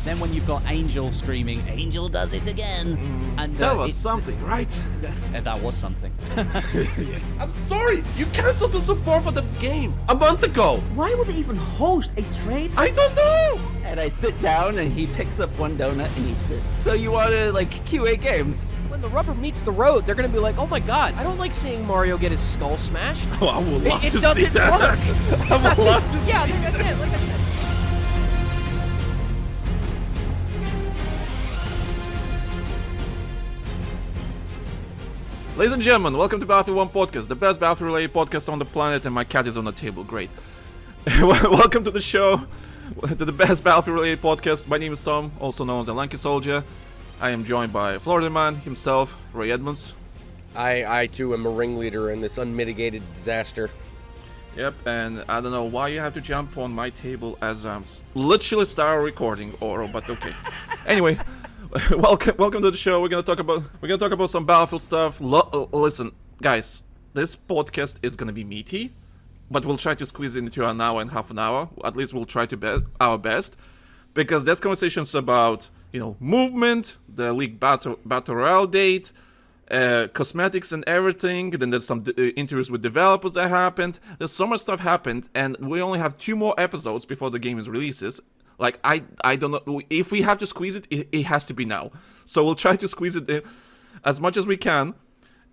Then when you've got Angel screaming, Angel does it again. And That was something, right? That was something. I'm sorry, you canceled the support for the game a month ago. Why would they even host a trade? I don't know. And I sit down and he picks up one donut and eats it. So you want to like QA games? When the rubber meets the road, they're gonna be like, oh my god, I don't like seeing Mario get his skull smashed. Oh, I would love It to see doesn't that. work. I would love to see Yeah, that. again, like I said. Ladies and gentlemen, welcome to Battlefield 1 Podcast, the best Battlefield-related podcast on the planet, and my cat is on the table, great. Welcome to the show, to the best Battlefield-related podcast. My name is Tom, also known as the Lanky Soldier. I am joined by Florida man himself, Ray Edmunds. I too am a ringleader in this unmitigated disaster. Yep, and I don't know why you have to jump on my table as I'm literally start recording, but okay. Anyway, welcome to the show. We're gonna talk about some Battlefield stuff. Listen, guys, this podcast is gonna be meaty, but we'll try to squeeze it into an hour and half an hour. At least we'll try to be our best, because there's conversations about movement, the league battle royale date, cosmetics and everything. Then there's some interviews with developers that happened. There's so much stuff happened, and we only have 2 more episodes before the game is releases. Like, I don't know, if we have to squeeze it, it has to be now. So we'll try to squeeze it in as much as we can.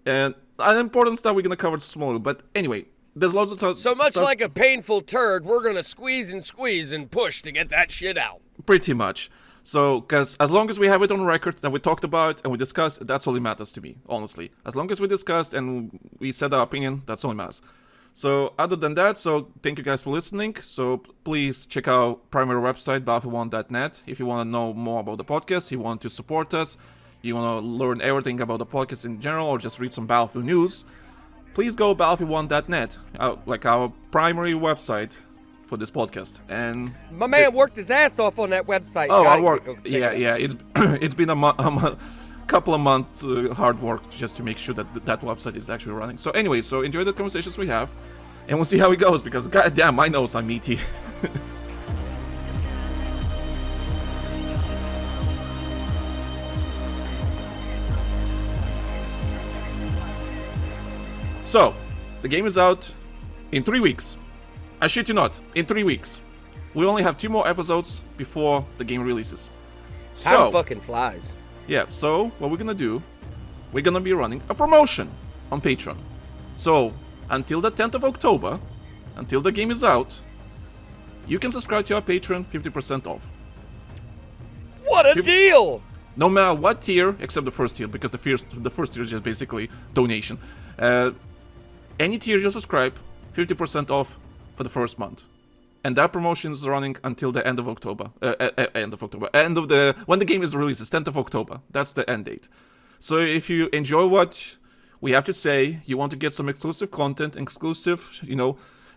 And important stuff we're gonna cover small. But anyway, there's lots of So much stuff. like a painful turd, we're gonna squeeze and push to get that shit out. Pretty much. So, because as long as we have it on record, that we talked about and we discussed, that's all that matters to me, honestly. As long as we discussed and we said our opinion, that's all that matters. So, other than that, thank you guys for listening. So, please check out primary website, battlefield1.net, if you want to know more about the podcast, you want to support us, you want to learn everything about the podcast in general, or just read some Battlefield news. Please go battlefield1.net, like our primary website for this podcast. And my man worked his ass off on that website. Oh, I Guys, worked. go check Yeah, it out. yeah. It's been a couple of months hard work just to make sure that that website is actually running. So anyway, enjoy the conversations we have, and we'll see how it goes. Because goddamn, my nose are meaty. So, the game is out in 3 weeks. I shit you not, in 3 weeks. We only have 2 more episodes before the game releases. Time fucking flies. Yeah, so what we're gonna do, we're gonna be running a promotion on Patreon. So, until the 10th of October, until the game is out, you can subscribe to our Patreon, 50% off. What a deal! No matter what tier, except the first tier, because the first tier is just basically donation. Any tier you subscribe, 50% off for the first month. And that promotion is running until the end of October. When the game is released, it's 10th of October. That's the end date. So if you enjoy what we have to say, you want to get some exclusive content, exclusive,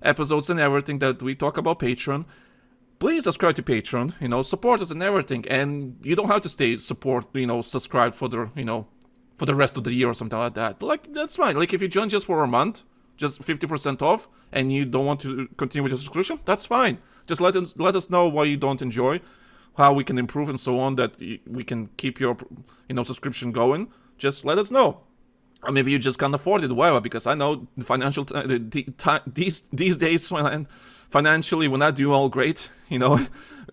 episodes and everything that we talk about Patreon, please subscribe to Patreon, support us and everything. And you don't have to subscribed for the rest of the year or something like that. Like, that's fine. Like, if you join just for a month, just 50% off, and you don't want to continue with your subscription, that's fine. Just let us know why you don't enjoy, how we can improve and so on, that we can keep your subscription going. Just let us know. Or maybe you just can't afford it, whatever, because I know these days financially we're not doing all great,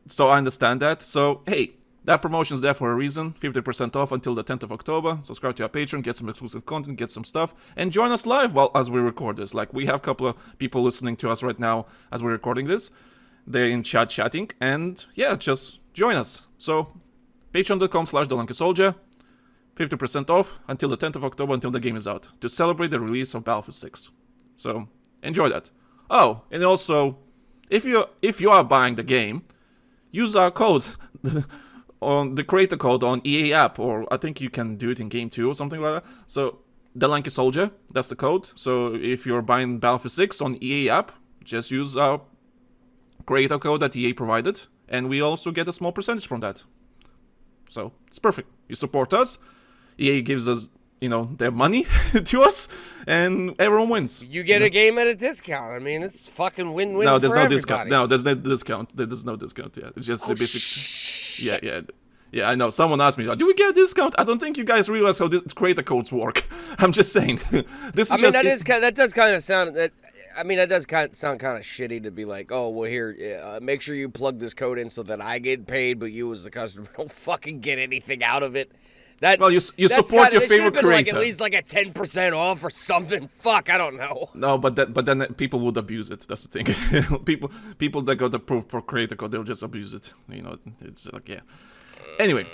so I understand that. So hey, that promotion is there for a reason. 50% off until the 10th of October. Subscribe to our Patreon, get some exclusive content, get some stuff, and join us live as we record this. Like, we have a couple of people listening to us right now as we're recording this. They're in chatting, and yeah, just join us. So, patreon.com/TheLankySoldier, 50% off until the 10th of October, until the game is out, to celebrate the release of Battlefield 6. So, enjoy that. Oh, and also, if you are buying the game, use our code. On the creator code on EA app, or I think you can do it in game too or something like that. So, the Lanky Soldier, that's the code. So if you're buying Battlefield 6 on EA app, just use our creator code that EA provided, and we also get a small percentage from that. So it's perfect. You support us, EA gives us, their money to us, and everyone wins. You get a game at a discount. I mean, it's fucking win-win No, there's for no everybody. discount. No, there's no discount. There's no discount. Yeah, it's just a basic. Yeah, I know. Someone asked me, do we get a discount? I don't think you guys realize how creator codes work. I'm just saying. This is that does kind of sound sound kind of shitty to be like, oh, well, here, make sure you plug this code in so that I get paid, but you as the customer don't fucking get anything out of it. You support your favorite creator. Like at least like a 10% off or something. Fuck, I don't know. No, but then people would abuse it. That's the thing. people that got approved for creator code, they'll just abuse it. It's like, yeah. Anyway,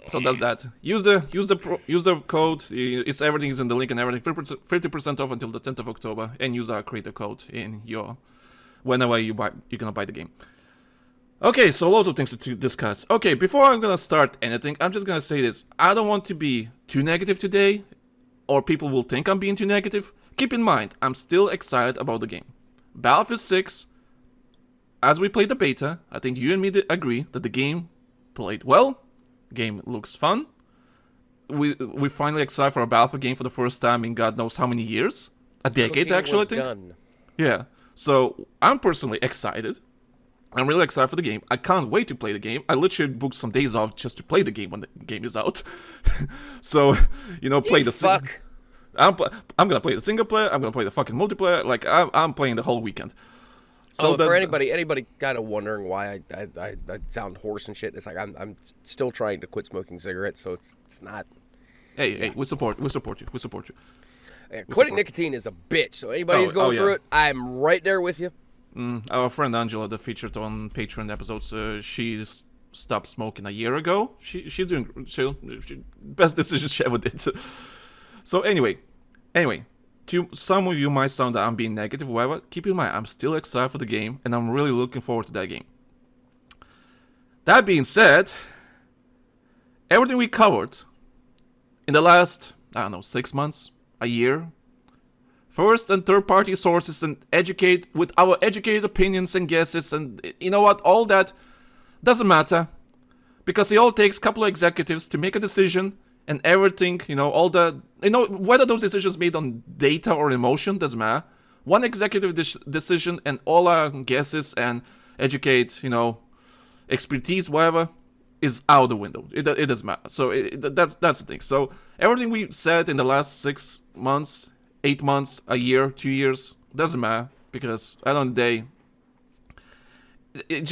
so that's that. Use the code. It's everything is in the link and everything. 50% off until the 10th of October, and use our creator code in your whenever you're gonna buy the game. Okay, so lots of things to discuss. Okay, before I'm gonna start anything, I'm just gonna say this. I don't want to be too negative today, or people will think I'm being too negative. Keep in mind, I'm still excited about the game. Battlefield 6, as we played the beta, I think you and me agree that the game played well. Game looks fun. We finally excited for a Battlefield game for the first time in God knows how many years. A decade, actually, I think. Done. Yeah. So I'm personally excited. I'm really excited for the game. I can't wait to play the game. I literally booked some days off just to play the game when the game is out. So, play the fuck. I'm gonna play the single player. I'm gonna play the fucking multiplayer. Like I'm playing the whole weekend. So for anybody kind of wondering why I sound hoarse and shit, it's like I'm still trying to quit smoking cigarettes, so it's not. Hey, we support you. Yeah, quitting nicotine is a bitch. So anybody who's going through it, I'm right there with you. Our friend Angela, that featured on Patreon episodes, she stopped smoking a year ago. She's doing best decision she ever did. So anyway. To some of you might sound that I'm being negative, however, keep in mind, I'm still excited for the game, and I'm really looking forward to that game. That being said, everything we covered in the last, 6 months, a year, first and third party sources, and with our educated opinions and guesses, and you know what, all that doesn't matter, because it all takes a couple of executives to make a decision. And everything, whether those decisions made on data or emotion, doesn't matter. One executive decision and all our guesses and expertise, whatever, is out the window. It doesn't matter. So that's the thing. So everything we said in the last 6 months, 8 months, a year, 2 years, doesn't matter. Because at the end of the day, it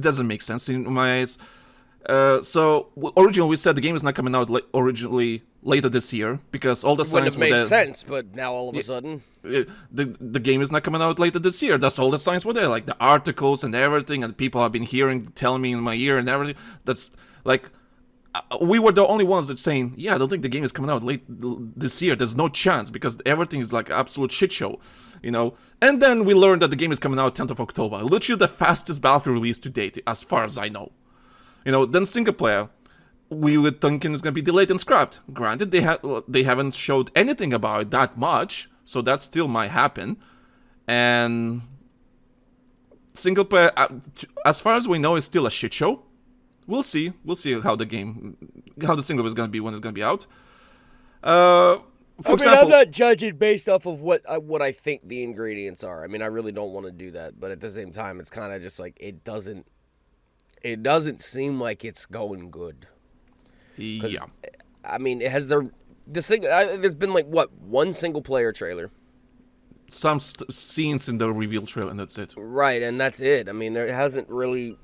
doesn't make sense in my eyes. So originally we said the game is not coming out originally later this year because all the signs wouldn't have made sense, but now all of a sudden the game is not coming out later this year. That's all the signs were there, like the articles and everything, and people have been telling me in my ear and everything. That's like we were the only ones that saying, I don't think the game is coming out late this year. There's no chance because everything is like absolute shit show, And then we learned that the game is coming out 10th of October, literally the fastest Battlefield release to date, as far as I know. Then single player, we were thinking it's gonna be delayed and scrapped. Granted, they haven't showed anything about it that much, so that still might happen. And single player, as far as we know, is still a shit show. We'll see how the single player is gonna be when it's gonna be out. For example, I'm not judging based off of what I think the ingredients are. I mean, I really don't want to do that, but at the same time, it's kind of just like it doesn't seem like it's going good. Yeah. I mean, there's been like one single player trailer. Some scenes in the reveal trailer, and that's it. Right, and that's it. I mean, there hasn't really.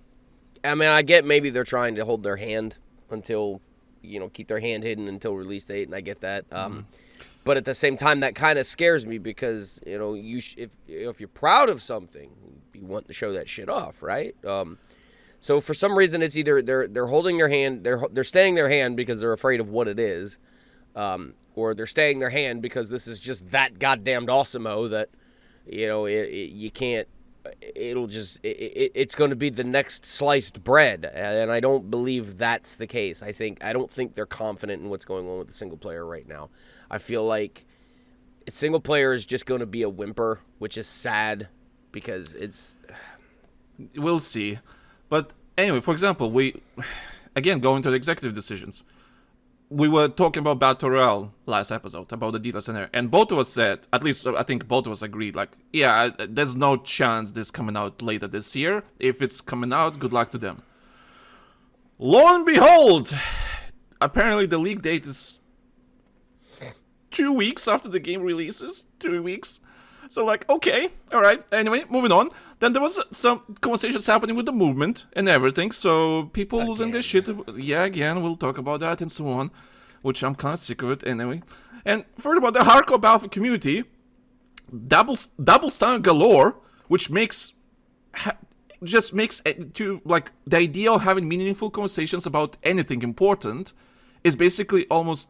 I mean, I get maybe they're trying to hold their hand until, keep their hand hidden until release date, and I get that. But at the same time, that kind of scares me because if you're proud of something, you want to show that shit off, right? So for some reason, it's either they're holding their hand, they're staying their hand because they're afraid of what it is, or they're staying their hand because this is just that goddamned awesome-o that you can't. It's going to be the next sliced bread, and I don't believe that's the case. I don't think they're confident in what's going on with the single player right now. I feel like single player is just going to be a whimper, which is sad because it's. We'll see. But anyway, for example, going to the executive decisions. We were talking about Battle Royale last episode, about the details in there, and both of us said, at least I think both of us agreed, like, there's no chance this coming out later this year. If it's coming out, good luck to them. lo and behold, apparently the leak date is 2 weeks after the game releases. 2 weeks. So like, okay, all right. Anyway, moving on. Then there was some conversations happening with the movement and everything. So people losing their shit. Yeah, again, we'll talk about that and so on, which I'm kind of sick of it anyway. And furthermore, the hardcore Battlefield community, double standard galore, which makes just makes it to like the idea of having meaningful conversations about anything important is basically almost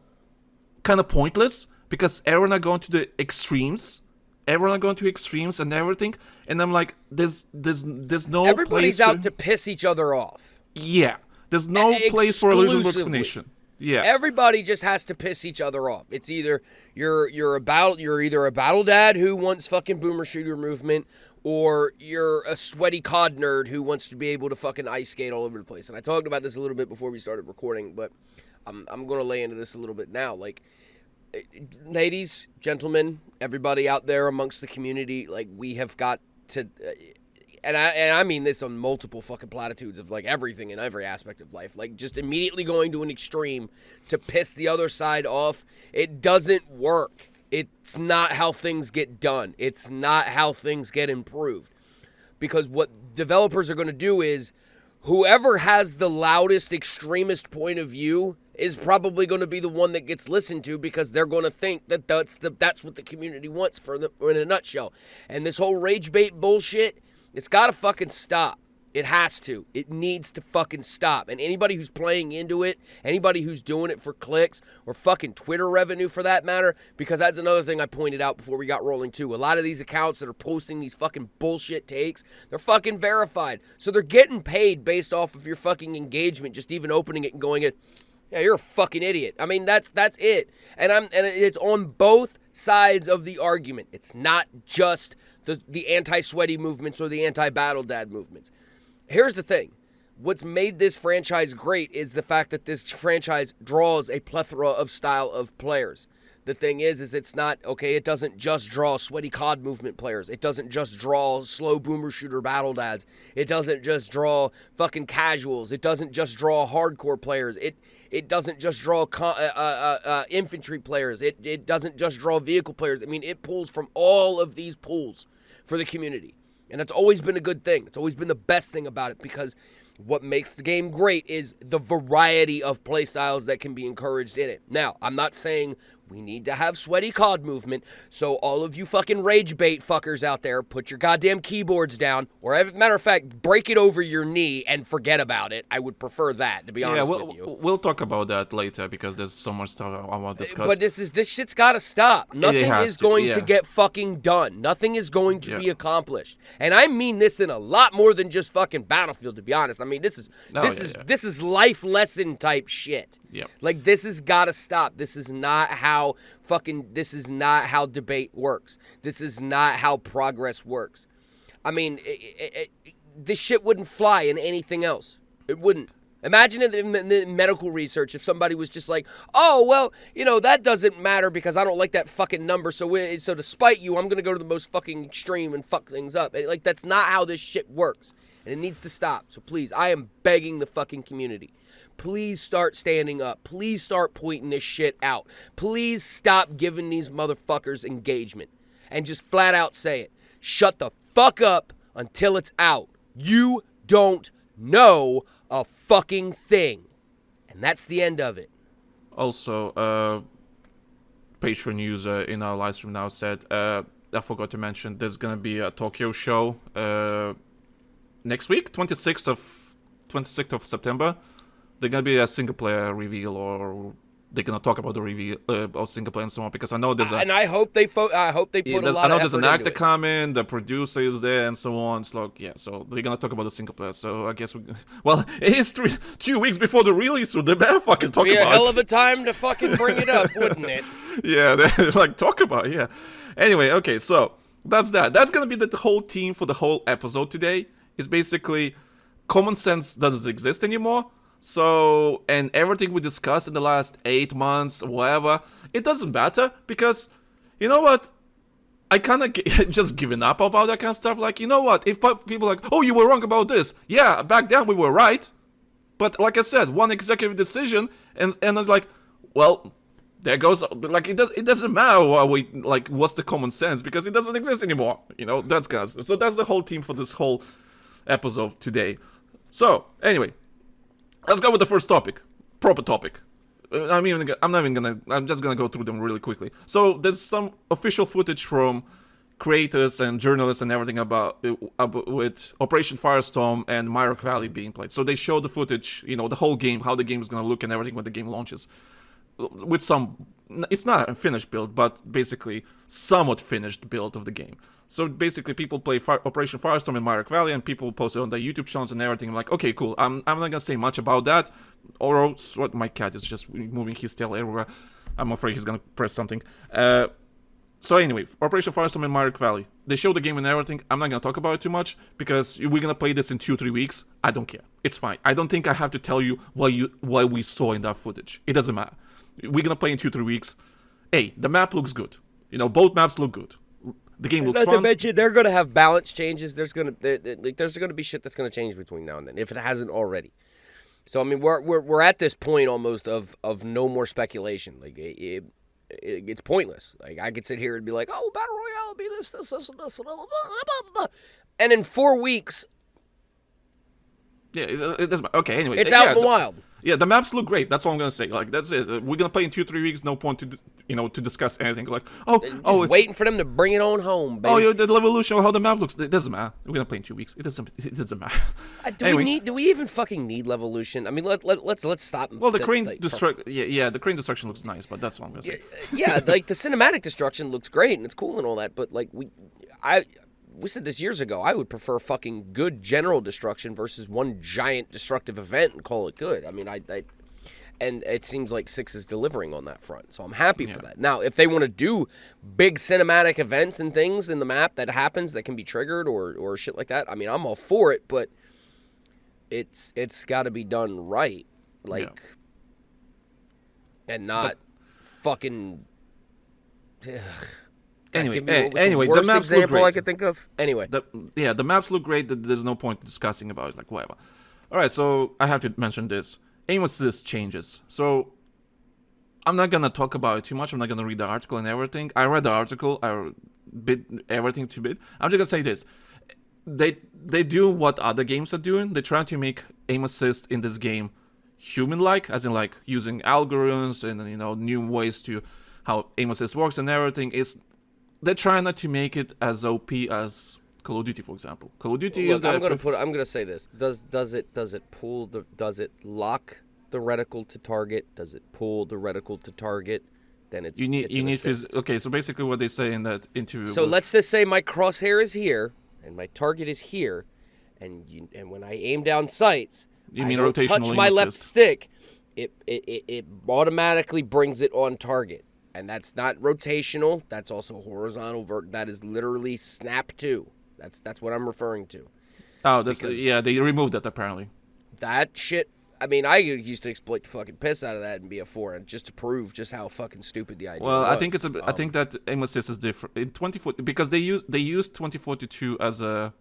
kind of pointless because everyone are going to the extremes. Everyone are going to extremes and everything, and I'm like, there's no Everybody's place out to piss each other off. Yeah, there's no place for a reasonable Exclusively. explanation. Yeah, Everybody just has to piss each other off. It's either you're either a battle dad who wants fucking boomer shooter movement, or you're a sweaty COD nerd who wants to be able to fucking ice skate all over the place. And I talked about this a little bit before we started recording, but I'm going to lay into this a little bit now. Like, ladies, gentlemen, everybody out there amongst the community, like, we have got to, and I mean this on multiple fucking platitudes of like everything in every aspect of life, like just immediately going to an extreme to piss the other side off. It doesn't work. It's not how things get done. It's not how things get improved. Because what developers are going to do is whoever has the loudest extremist point of view is probably going to be the one that gets listened to because they're going to think that that's what the community wants in a nutshell. And this whole rage bait bullshit, it's got to fucking stop. It has to. It needs to fucking stop. And anybody who's playing into it, anybody who's doing it for clicks or fucking Twitter revenue for that matter, because that's another thing I pointed out before we got rolling too. A lot of these accounts that are posting these fucking bullshit takes, they're fucking verified. So they're getting paid based off of your fucking engagement, just even opening it and going in, yeah, you're a fucking idiot. I mean, that's it. And it's on both sides of the argument. It's not just the anti-sweaty movements or the anti-battle dad movements. Here's the thing. What's made this franchise great is the fact that this franchise draws a plethora of style of players. The thing is it's not, okay, it doesn't just draw sweaty COD movement players. It doesn't just draw slow boomer shooter battle dads. It doesn't just draw fucking casuals. It doesn't just draw hardcore players. It doesn't just draw infantry players. It doesn't just draw vehicle players. I mean, it pulls from all of these pools for the community. And that's always been a good thing. It's always been the best thing about it because what makes the game great is the variety of playstyles that can be encouraged in it. Now, I'm not saying we need to have sweaty COD movement, so all of you fucking rage bait fuckers out there, put your goddamn keyboards down, or as a matter of fact, break it over your knee and forget about it. I would prefer that, to be honest with you. We'll talk about that later because there's so much stuff I want to discuss. But this shit's gotta stop. Nothing is going to get fucking done. Nothing is going to be accomplished. And I mean this in a lot more than just fucking Battlefield, to be honest. I mean, this is life lesson type shit. Yep. Like, this has gotta stop. This is not how debate works. This is not how progress works. I mean, this shit wouldn't fly in anything else. It wouldn't. Imagine in the medical research if somebody was just like, oh, well, you know, that doesn't matter because I don't like that fucking number, so to spite you, I'm going to go to the most fucking extreme and fuck things up. Like, that's not how this shit works, and it needs to stop. So please, I am begging the fucking community. Please start standing up. Please start pointing this shit out. Please stop giving these motherfuckers engagement. And just flat out say it. Shut the fuck up until it's out. You don't know a fucking thing. And that's the end of it. Also, Patreon user in our live stream now said, I forgot to mention, there's gonna be a Tokyo show next week, 26th of September. There's gonna be a single player reveal, or they're gonna talk about the reveal of single player and so on. Because I know there's and I hope they put a lot of effort. I know there's an actor coming, the producer is there, and so on. So yeah, so they're gonna talk about the single player. So I guess it is 2 weeks before the release, so they better fucking talk about it. Be a hell of a time to fucking bring it up, wouldn't it? Yeah, they're like, talk about it, yeah. Anyway, okay, so that's that. That's gonna be the whole theme for the whole episode today. Is basically common sense doesn't exist anymore. So, and everything we discussed in the last 8 months, whatever, it doesn't matter because, you know what? I kind of just given up about that kind of stuff. Like, you know what? If people are like, oh, you were wrong about this. Yeah, back then we were right. But like I said, one executive decision, and it's like, well, there goes, like, it doesn't matter what's the common sense, because it doesn't exist anymore. That's guys. So that's the whole theme for this whole episode today. So anyway, let's go with the first topic, proper topic. I'm just gonna go through them really quickly. So there's some official footage from creators and journalists and everything about with Operation Firestorm and Mirak Valley being played. So they show the footage, the whole game, how the game is gonna look and everything when the game launches. With it's not a finished build, but basically somewhat finished build of the game. So basically, people play Operation Firestorm in Mirak Valley, and people post it on their YouTube channels and everything. I'm like, okay, cool. I'm not gonna say much about that. Or else, what, my cat is just moving his tail everywhere. I'm afraid he's gonna press something. So anyway, Operation Firestorm in Mirak Valley. They show the game and everything. I'm not gonna talk about it too much because we're gonna play this in 2-3 weeks. I don't care. It's fine. I don't think I have to tell you what we saw in that footage. It doesn't matter. We're gonna play in 2-3 weeks. Hey, the map looks good. Both maps look good. The game looks Not fun. to mention, they're gonna have balance changes. There's gonna be shit that's gonna change between now and then, if it hasn't already. So I mean, we're at this point almost of no more speculation. Like it's pointless. Like I could sit here and be like, oh, Battle Royale be this, and blah, blah, blah, blah. And in 4 weeks, Yeah, it doesn't matter. Okay, anyway. it's out in the wild. Yeah, the maps look great. That's all I'm gonna say. Like, that's it. We're gonna play in 2-3 weeks. No point to discuss anything. Like, Just waiting for them to bring it on home, baby. The evolution of how the map looks. It doesn't matter. We're gonna play in 2 weeks. It doesn't matter. Do we even fucking need Levolution? I mean, let's stop. Well, the crane destruction. Yeah, the crane destruction looks nice, but that's all I'm gonna say. Yeah, like the cinematic destruction looks great and it's cool and all that, but like we said this years ago, I would prefer fucking good general destruction versus one giant destructive event and call it good. I mean, and it seems like 6 is delivering on that front, so I'm happy for that. Now, if they want to do big cinematic events and things in the map that happens that can be triggered or shit like that, I mean, I'm all for it, but it's got to be done right, and not fucking. Ugh. Anyway, the the maps look great. I could think of. Anyway, the maps look great. There's no point discussing about it. Like, whatever. All right, so I have to mention this. Aim assist changes. So I'm not gonna talk about it too much. I'm not gonna read the article and everything. I read the article. I bit everything to bit. I'm just gonna say this. They do what other games are doing. They try to make aim assist in this game human-like, as in like using algorithms and new ways to how aim assist works and everything. They're trying not to make it as OP as Call of Duty, for example. Call of Duty is that. I'm gonna say this. Does it lock the reticle to target? Does it pull the reticle to target? Then it's okay. So basically, what they say in that interview. So let's just say my crosshair is here and my target is here, and when I aim down sights, you mean I don't rotational touch my aim left assist. stick. It automatically brings it on target. And that's not rotational. That's also horizontal. That is literally snap to. That's what I'm referring to. Oh, they removed that apparently. That shit. I mean, I used to exploit the fucking piss out of that and be a 4, and just to prove just how fucking stupid the idea was. Well, I think I think that aim assist is different in 2040 because they used 2042 as a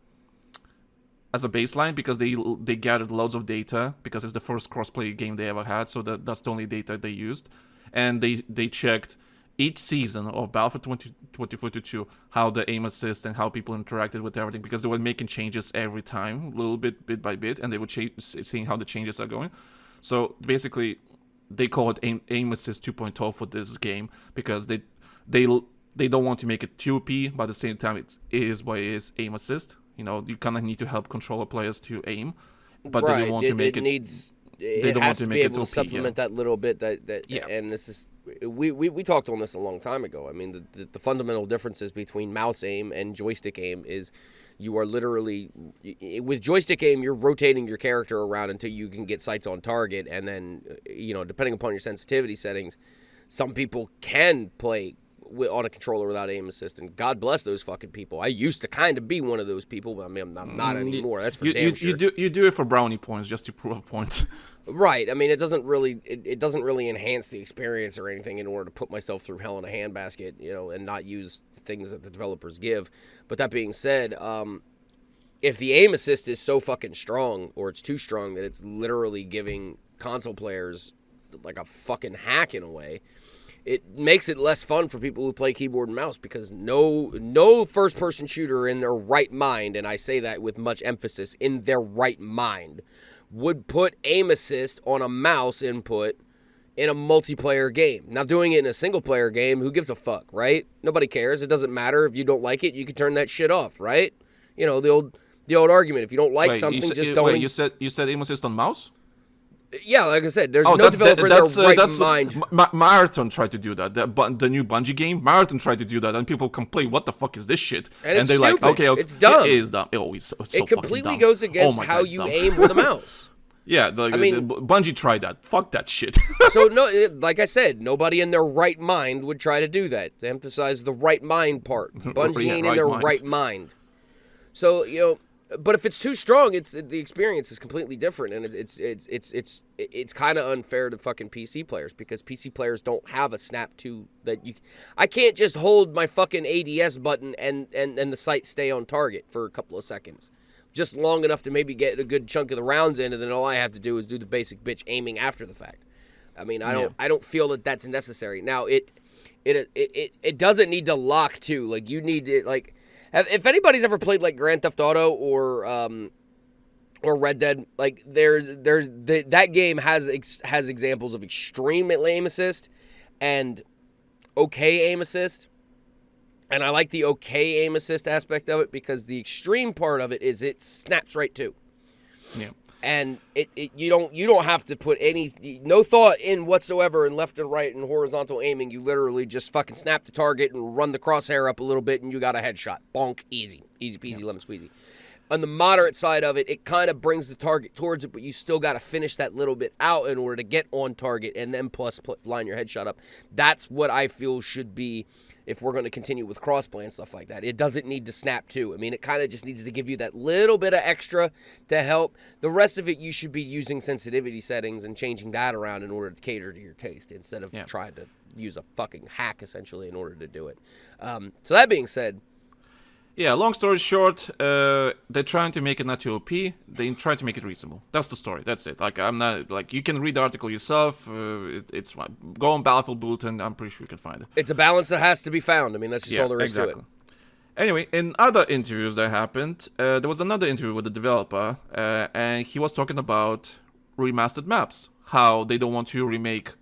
baseline because they gathered loads of data because it's the first crossplay game they ever had, so that's the only data they used. And they checked each season of Battlefield 2042 how the aim assist and how people interacted with everything, because they were making changes every time, a little bit by bit, and they would seeing how the changes are going. So basically, they call it aim assist 2.0 for this game because they don't want to make it too OP, but at the same time it is what it is, aim assist. You kind of need to help controller players to aim, but they don't want to make it. It has to be able to supplement that little bit. And this is we talked on this a long time ago. I mean, the fundamental differences between mouse aim and joystick aim is you are literally with joystick aim you're rotating your character around until you can get sights on target, and then depending upon your sensitivity settings, some people can play on a controller without aim assist, and God bless those fucking people. I used to kind of be one of those people, but I mean, I'm not anymore. That's for damn sure. You do it for brownie points, just to prove a point. Right. I mean, it doesn't really enhance the experience or anything in order to put myself through hell in a handbasket, and not use things that the developers give. But that being said, if the aim assist is so fucking strong, or it's too strong that it's literally giving console players like a fucking hack in a way, it makes it less fun for people who play keyboard and mouse, because no first-person shooter in their right mind, and I say that with much emphasis, in their right mind, would put aim assist on a mouse input in a multiplayer game. Now, doing it in a single-player game, who gives a fuck, right? Nobody cares. It doesn't matter. If you don't like it, you can turn that shit off, right? You know, the old argument. If you don't like something, just don't... You said aim assist on mouse? Yeah, like I said, there's no developer in their right mind. Marathon tried to do that. The new Bungie game, Marathon tried to do that, and people complain, "What the fuck is this shit?" And they're stupid. like, "Okay, it's dumb. It is dumb. Oh, it's so it completely dumb. goes against how God, you aim with a mouse." Yeah, Bungie tried that. Fuck that shit. So like I said, nobody in their right mind would try to do that. To emphasize the right mind part, Bungie ain't in their right mind. So but if it's too strong, the experience is completely different, and it's kind of unfair to fucking PC players, because PC players don't have a snap to that you. I can't just hold my fucking ADS button and the sight stay on target for a couple of seconds, just long enough to maybe get a good chunk of the rounds in, and then all I have to do is do the basic bitch aiming after the fact. I mean, I don't feel that that's necessary. Now it doesn't need to lock too. Like, you need to like. If anybody's ever played like Grand Theft Auto or Red Dead, like that game has examples of extreme aim assist and okay aim assist, and I like the okay aim assist aspect of it, because the extreme part of it is it snaps right to. Yeah. And you don't have to put no thought in whatsoever in left and right and horizontal aiming. You literally just fucking snap the target and run the crosshair up a little bit, and you got a headshot. Bonk, easy peasy, lemon squeezy. On the moderate side of it, it kind of brings the target towards it, but you still got to finish that little bit out in order to get on target, and then plus line your headshot up. That's what I feel should be, if we're going to continue with crossplay and stuff like that. It doesn't need to snap too. I mean, it kind of just needs to give you that little bit of extra to help. The rest of it, you should be using sensitivity settings and changing that around in order to cater to your taste, instead of trying to use a fucking hack, essentially, in order to do it. So that being said... Yeah, long story short, they're trying to make it not too OP. They try to make it reasonable. That's the story. That's it. Like, I'm not like, you can read the article yourself. It's fine. Go on Battlefield Bulletin. I'm pretty sure you can find it. It's a balance that has to be found. I mean, that's just all there is to it. Anyway, in other interviews that happened, there was another interview with the developer, and he was talking about remastered maps. How they don't want to remake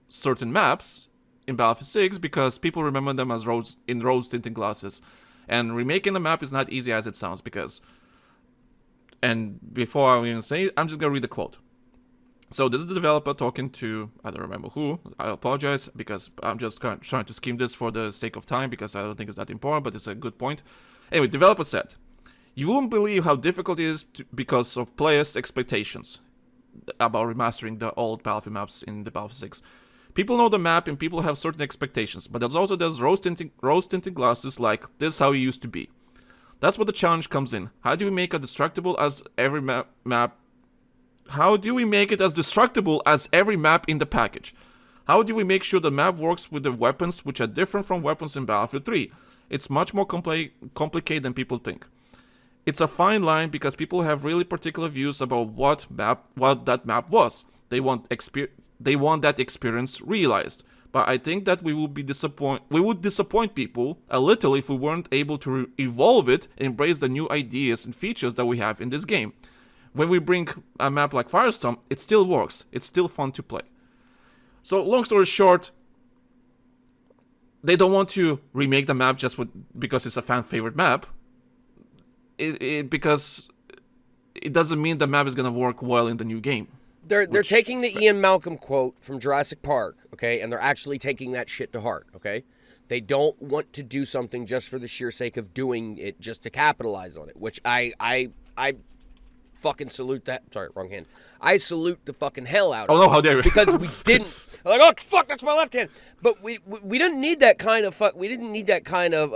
certain maps in Battlefield 6 because people remember them as rose tinted glasses. And remaking the map is not easy as it sounds, because... And before I even say it, I'm just going to read the quote. So this is the developer talking to... I don't remember who. I apologize, because I'm just trying to skim this for the sake of time, because I don't think it's that important, but it's a good point. Anyway, developer said, "You won't believe how difficult it is because of players' expectations about remastering the old Battlefield maps in the Battlefield 6. People know the map and people have certain expectations, but there's also rose-tinted glasses like, this is how it used to be. That's where the challenge comes in. How do we make it destructible as every map... How do we make it as destructible as every map in the package? How do we make sure the map works with the weapons which are different from weapons in Battlefield 3? It's much more complicated than people think. It's a fine line because people have really particular views about what that map was. They want that experience realized. But I think that we would disappoint people a little if we weren't able to evolve it and embrace the new ideas and features that we have in this game. When we bring a map like Firestorm, it still works. It's still fun to play." So, long story short, they don't want to remake the map just because it's a fan favorite map. Because it doesn't mean the map is going to work well in the new game. They're taking the Ian Malcolm quote from Jurassic Park, okay, and they're actually taking that shit to heart, okay? They don't want to do something just for the sheer sake of doing it, just to capitalize on it, which I fucking salute that. Sorry, wrong hand. I salute the fucking hell out of it. Oh no, how dare you? Because we didn't. Like, oh fuck, that's my left hand. But we didn't need that kind of fuck. We didn't need that kind of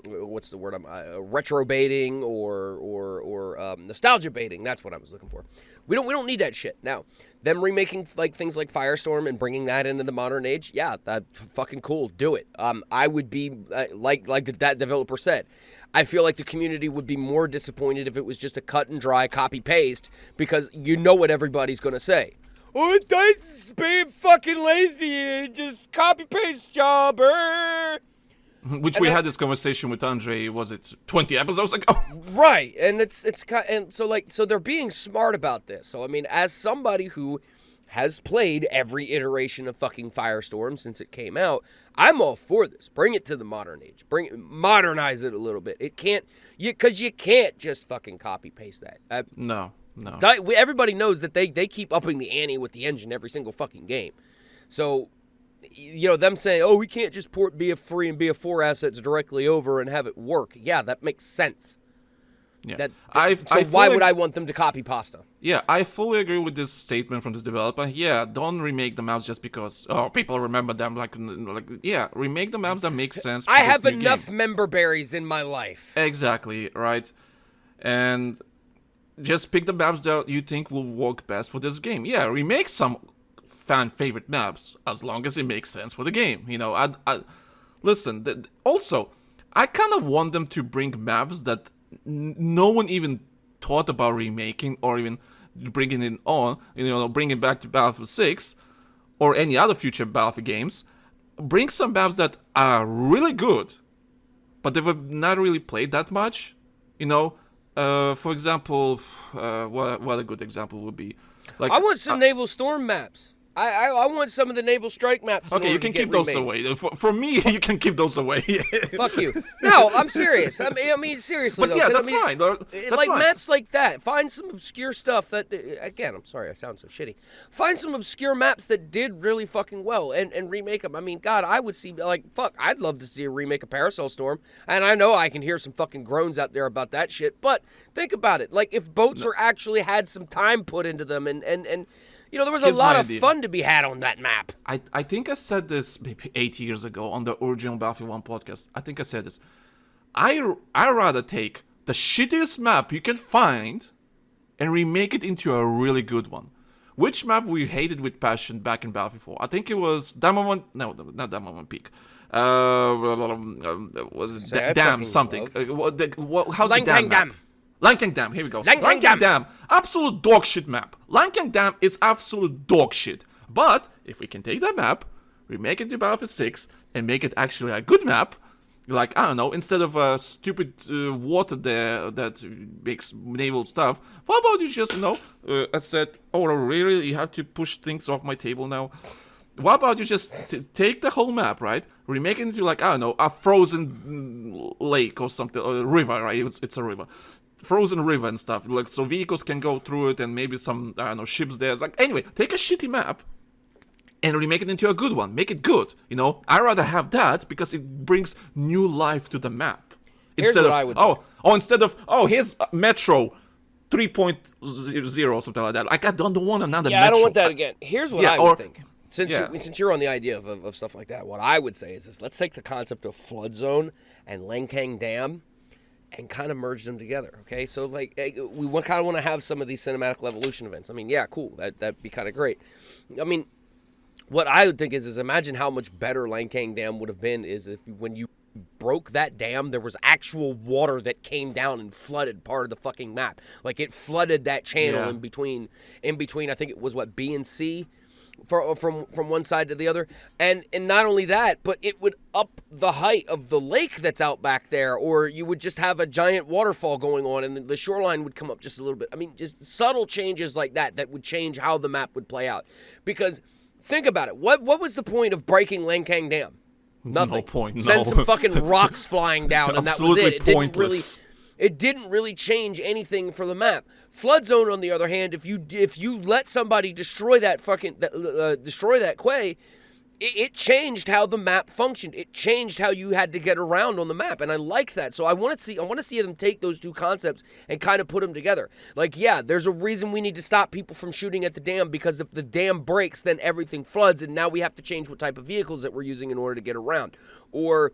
what's the word? Retro baiting or nostalgia baiting. That's what I was looking for. We don't need that shit. Now, them remaking like things like Firestorm and bringing that into the modern age, yeah, that's fucking cool. Do it. I would be like that developer said. I feel like the community would be more disappointed if it was just a cut and dry copy paste, because you know what everybody's going to say. Oh, DICE is being fucking lazy and just copy paste job. Which we had this conversation with Andre, was it 20 episodes ago? Right, and so they're being smart about this. So I mean, as somebody who has played every iteration of fucking Firestorm since it came out, I'm all for this. Bring it to the modern age. Modernize it a little bit. It can't, because you can't just fucking copy paste that. No. Everybody knows that they keep upping the ante with the engine every single fucking game. So, them saying, oh, we can't just port BF3 and BF4 assets directly over and have it work. Yeah, that makes sense. Yeah. Why would I want them to copy pasta? Yeah, I fully agree with this statement from this developer. Yeah, don't remake the maps just because people remember them. Remake the maps that make sense. I have enough member berries in my life. Exactly, right. And just pick the maps that you think will work best for this game. Yeah, remake some fan favorite maps as long as it makes sense for the game. Listen. Also, I kind of want them to bring maps that no one even thought about remaking or even bringing it on. Bring it back to Battlefield 6 or any other future Battlefield games. Bring some maps that are really good, but they've not really played that much. For example, what a good example would be. I want some Naval Storm maps. I want some of the Naval Strike maps. Okay, you can keep those away. For me, you can keep those away. Fuck you. No, I'm serious. I mean seriously. But though, that's fine. That's fine. Maps like that. Find some obscure stuff that. Again, I'm sorry, I sound so shitty. Find some obscure maps that did really fucking well and remake them. I mean, God, I would see I'd love to see a remake of Parasol Storm, and I know I can hear some fucking groans out there about that shit. But think about it. If boats actually had some time put into them and there was a lot of fun to be had on that map. I think I said this maybe 8 years ago on the original Battlefield 1 podcast. I think I said this. I rather take the shittiest map you can find and remake it into a really good one. Which map we hated with passion back in Battlefield 4? I think it was Diamond 1... No, not Diamond 1 Peak. Was it Dam something? How's the Dam map? Lanky Dam, here we go. Lanky Dam, absolute dog shit map. Lanky Dam is absolute dog shit. But if we can take that map, remake it to Battlefield 6, and make it actually a good map, instead of a stupid water there that makes naval stuff, what about you just, I said, oh, really, you have to push things off my table now? What about you just take the whole map, right? Remake it into, a frozen lake or something, or a river, right? It's a river. Frozen river and stuff, so vehicles can go through it and maybe some, ships there. It's anyway, take a shitty map and remake it into a good one. Make it good, I'd rather have that because it brings new life to the map. Here's what I would say. Instead of, here's Metro 3.0 or something like that. I don't want another Metro. I don't want that again. Here's what I would think. Since you're on the idea of stuff like that, what I would say is this. Let's take the concept of Flood Zone and Lankang Dam and kind of merge them together, okay? So, we kind of want to have some of these cinematic evolution events. I mean, yeah, cool. That'd be kind of great. I mean, what I would think is imagine how much better Lankang Dam would have been is if when you broke that dam, there was actual water that came down and flooded part of the fucking map. It flooded that channel in between, I think it was, B and C, from one side to the other, and not only that, but it would up the height of the lake that's out back there, or you would just have a giant waterfall going on and the shoreline would come up just a little bit. I mean, just subtle changes like that would change how the map would play out. Because think about it, what was the point of breaking Lankang Dam? Nothing. No point. No. Send some fucking rocks flying down, and that was it. Pointless. It didn't really change anything for the map. Flood Zone, on the other hand, if you let somebody destroy that quay, it changed how the map functioned. It changed how you had to get around on the map, and I liked that. So I want to see them take those two concepts and kind of put them together. There's a reason we need to stop people from shooting at the dam, because if the dam breaks, then everything floods, and now we have to change what type of vehicles that we're using in order to get around. Or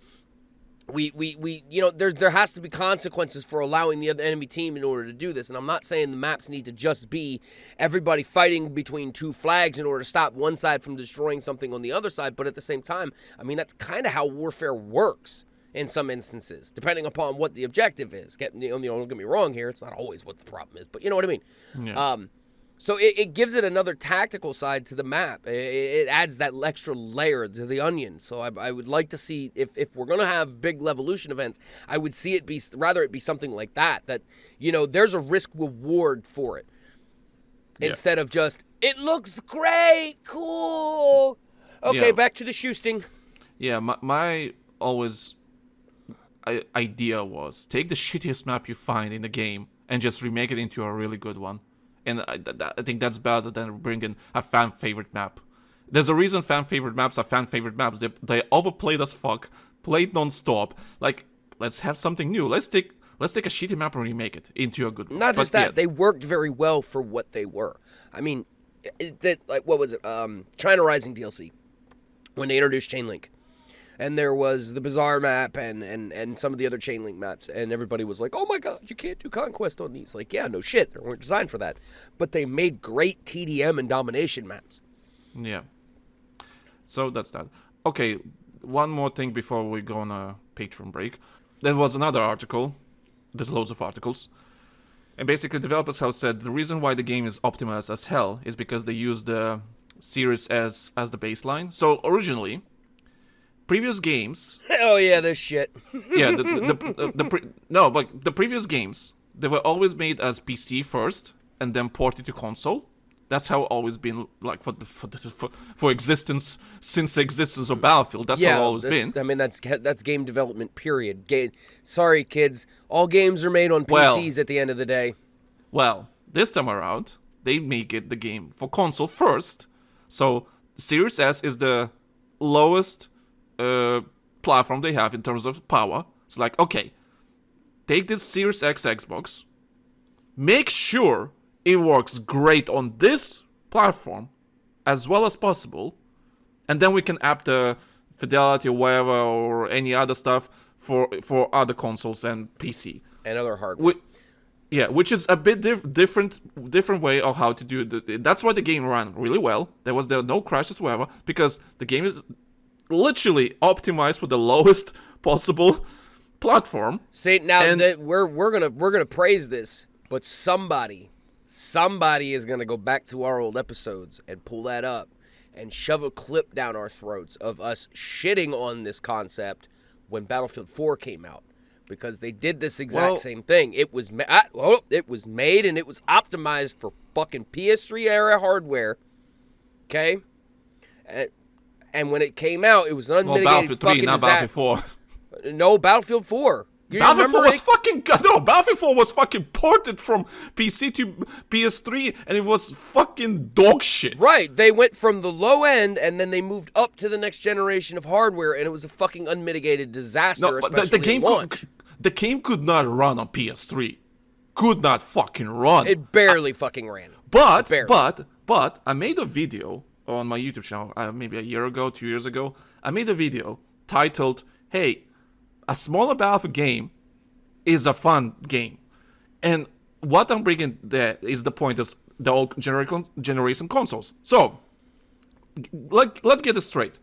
there has to be consequences for allowing the other enemy team in order to do this. And I'm not saying the maps need to just be everybody fighting between two flags in order to stop one side from destroying something on the other side. But at the same time, I mean, that's kind of how warfare works. in some instances, depending upon what the objective is. Don't get me wrong here. It's not always what the problem is, but you know what I mean. Yeah. So it gives it another tactical side to the map. It adds that extra layer to the onion. So I would like to see, if we're going to have big Levolution events, I would see it be something like that, there's a risk reward for it. Yeah. Instead of just, it looks great, cool. Okay, Yeah. back to the shooting. Yeah, my always idea was take the shittiest map you find in the game and just remake it into a really good one. And I think that's better than bringing a fan favorite map. There's a reason fan favorite maps are fan favorite maps. They overplayed as fuck, played non-stop. Like, let's have something new. Let's take a shitty map and remake it into a good one. Not just that, yeah. they worked very well for what they were. I mean, what was it? China Rising DLC, when they introduced Chainlink. And there was the Bazaar map and some of the other Chainlink maps. And everybody was like, oh my god, you can't do Conquest on these. Like, yeah, no shit, they weren't designed for that. But they made great TDM and domination maps. Yeah. So that's that. Okay, one more thing before we go on a Patreon break. There was another article. There's loads of articles. And basically, developers have said the reason why the game is optimized as hell is because they used the Series S as the baseline. So originally, previous games... Oh yeah, this shit. Yeah, but the previous games, they were always made as PC first and then ported to console. That's how it's always been, like, for existence, since the existence of Battlefield. That's how it's always been. I mean, that's game development, period. Sorry, kids. All games are made on PCs at the end of the day. Well, this time around, they make it the game for console first. So, Series S is the lowest platform they have in terms of power. It's like, okay, take this Series X Xbox, make sure it works great on this platform as well as possible, and then we can app the fidelity or whatever or any other stuff for other consoles and PC and other hardware. Which is a bit different way of how to do it. That's why the game ran really well. There was no crashes whatsoever because the game is literally optimized for the lowest possible platform. See, now we're gonna praise this, but somebody is going to go back to our old episodes and pull that up and shove a clip down our throats of us shitting on this concept when Battlefield 4 came out. Because they did this exact same thing. It was made and it was optimized for fucking PS3 era hardware. Okay? And when it came out, it was an unmitigated fucking disaster. Battlefield 3, not Battlefield 4. No, Battlefield 4. Battlefield 4 was fucking ported from PC to PS3, and it was fucking dog shit. Right, they went from the low end, and then they moved up to the next generation of hardware, and it was a fucking unmitigated disaster, especially at launch. The game could not run on PS3. Could not fucking run. It barely fucking ran. But I made a video on my YouTube channel, maybe a year ago, 2 years ago. I made a video titled, "Hey, a smaller Battlefield game is a fun game." And what I'm bringing there is the point is the old generation consoles. So, let's get this straight.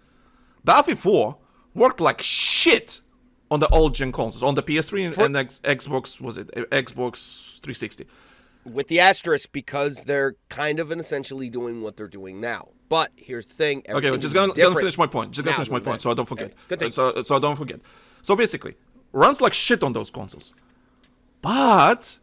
Battlefield 4 worked like shit on the old gen consoles, on the PS3 and Xbox, Xbox 360. With the asterisk, because they're kind of and essentially doing what they're doing now. But here's the thing. Okay, just gonna finish my point. So I don't forget. Okay, so I don't forget. So basically, runs like shit on those consoles. But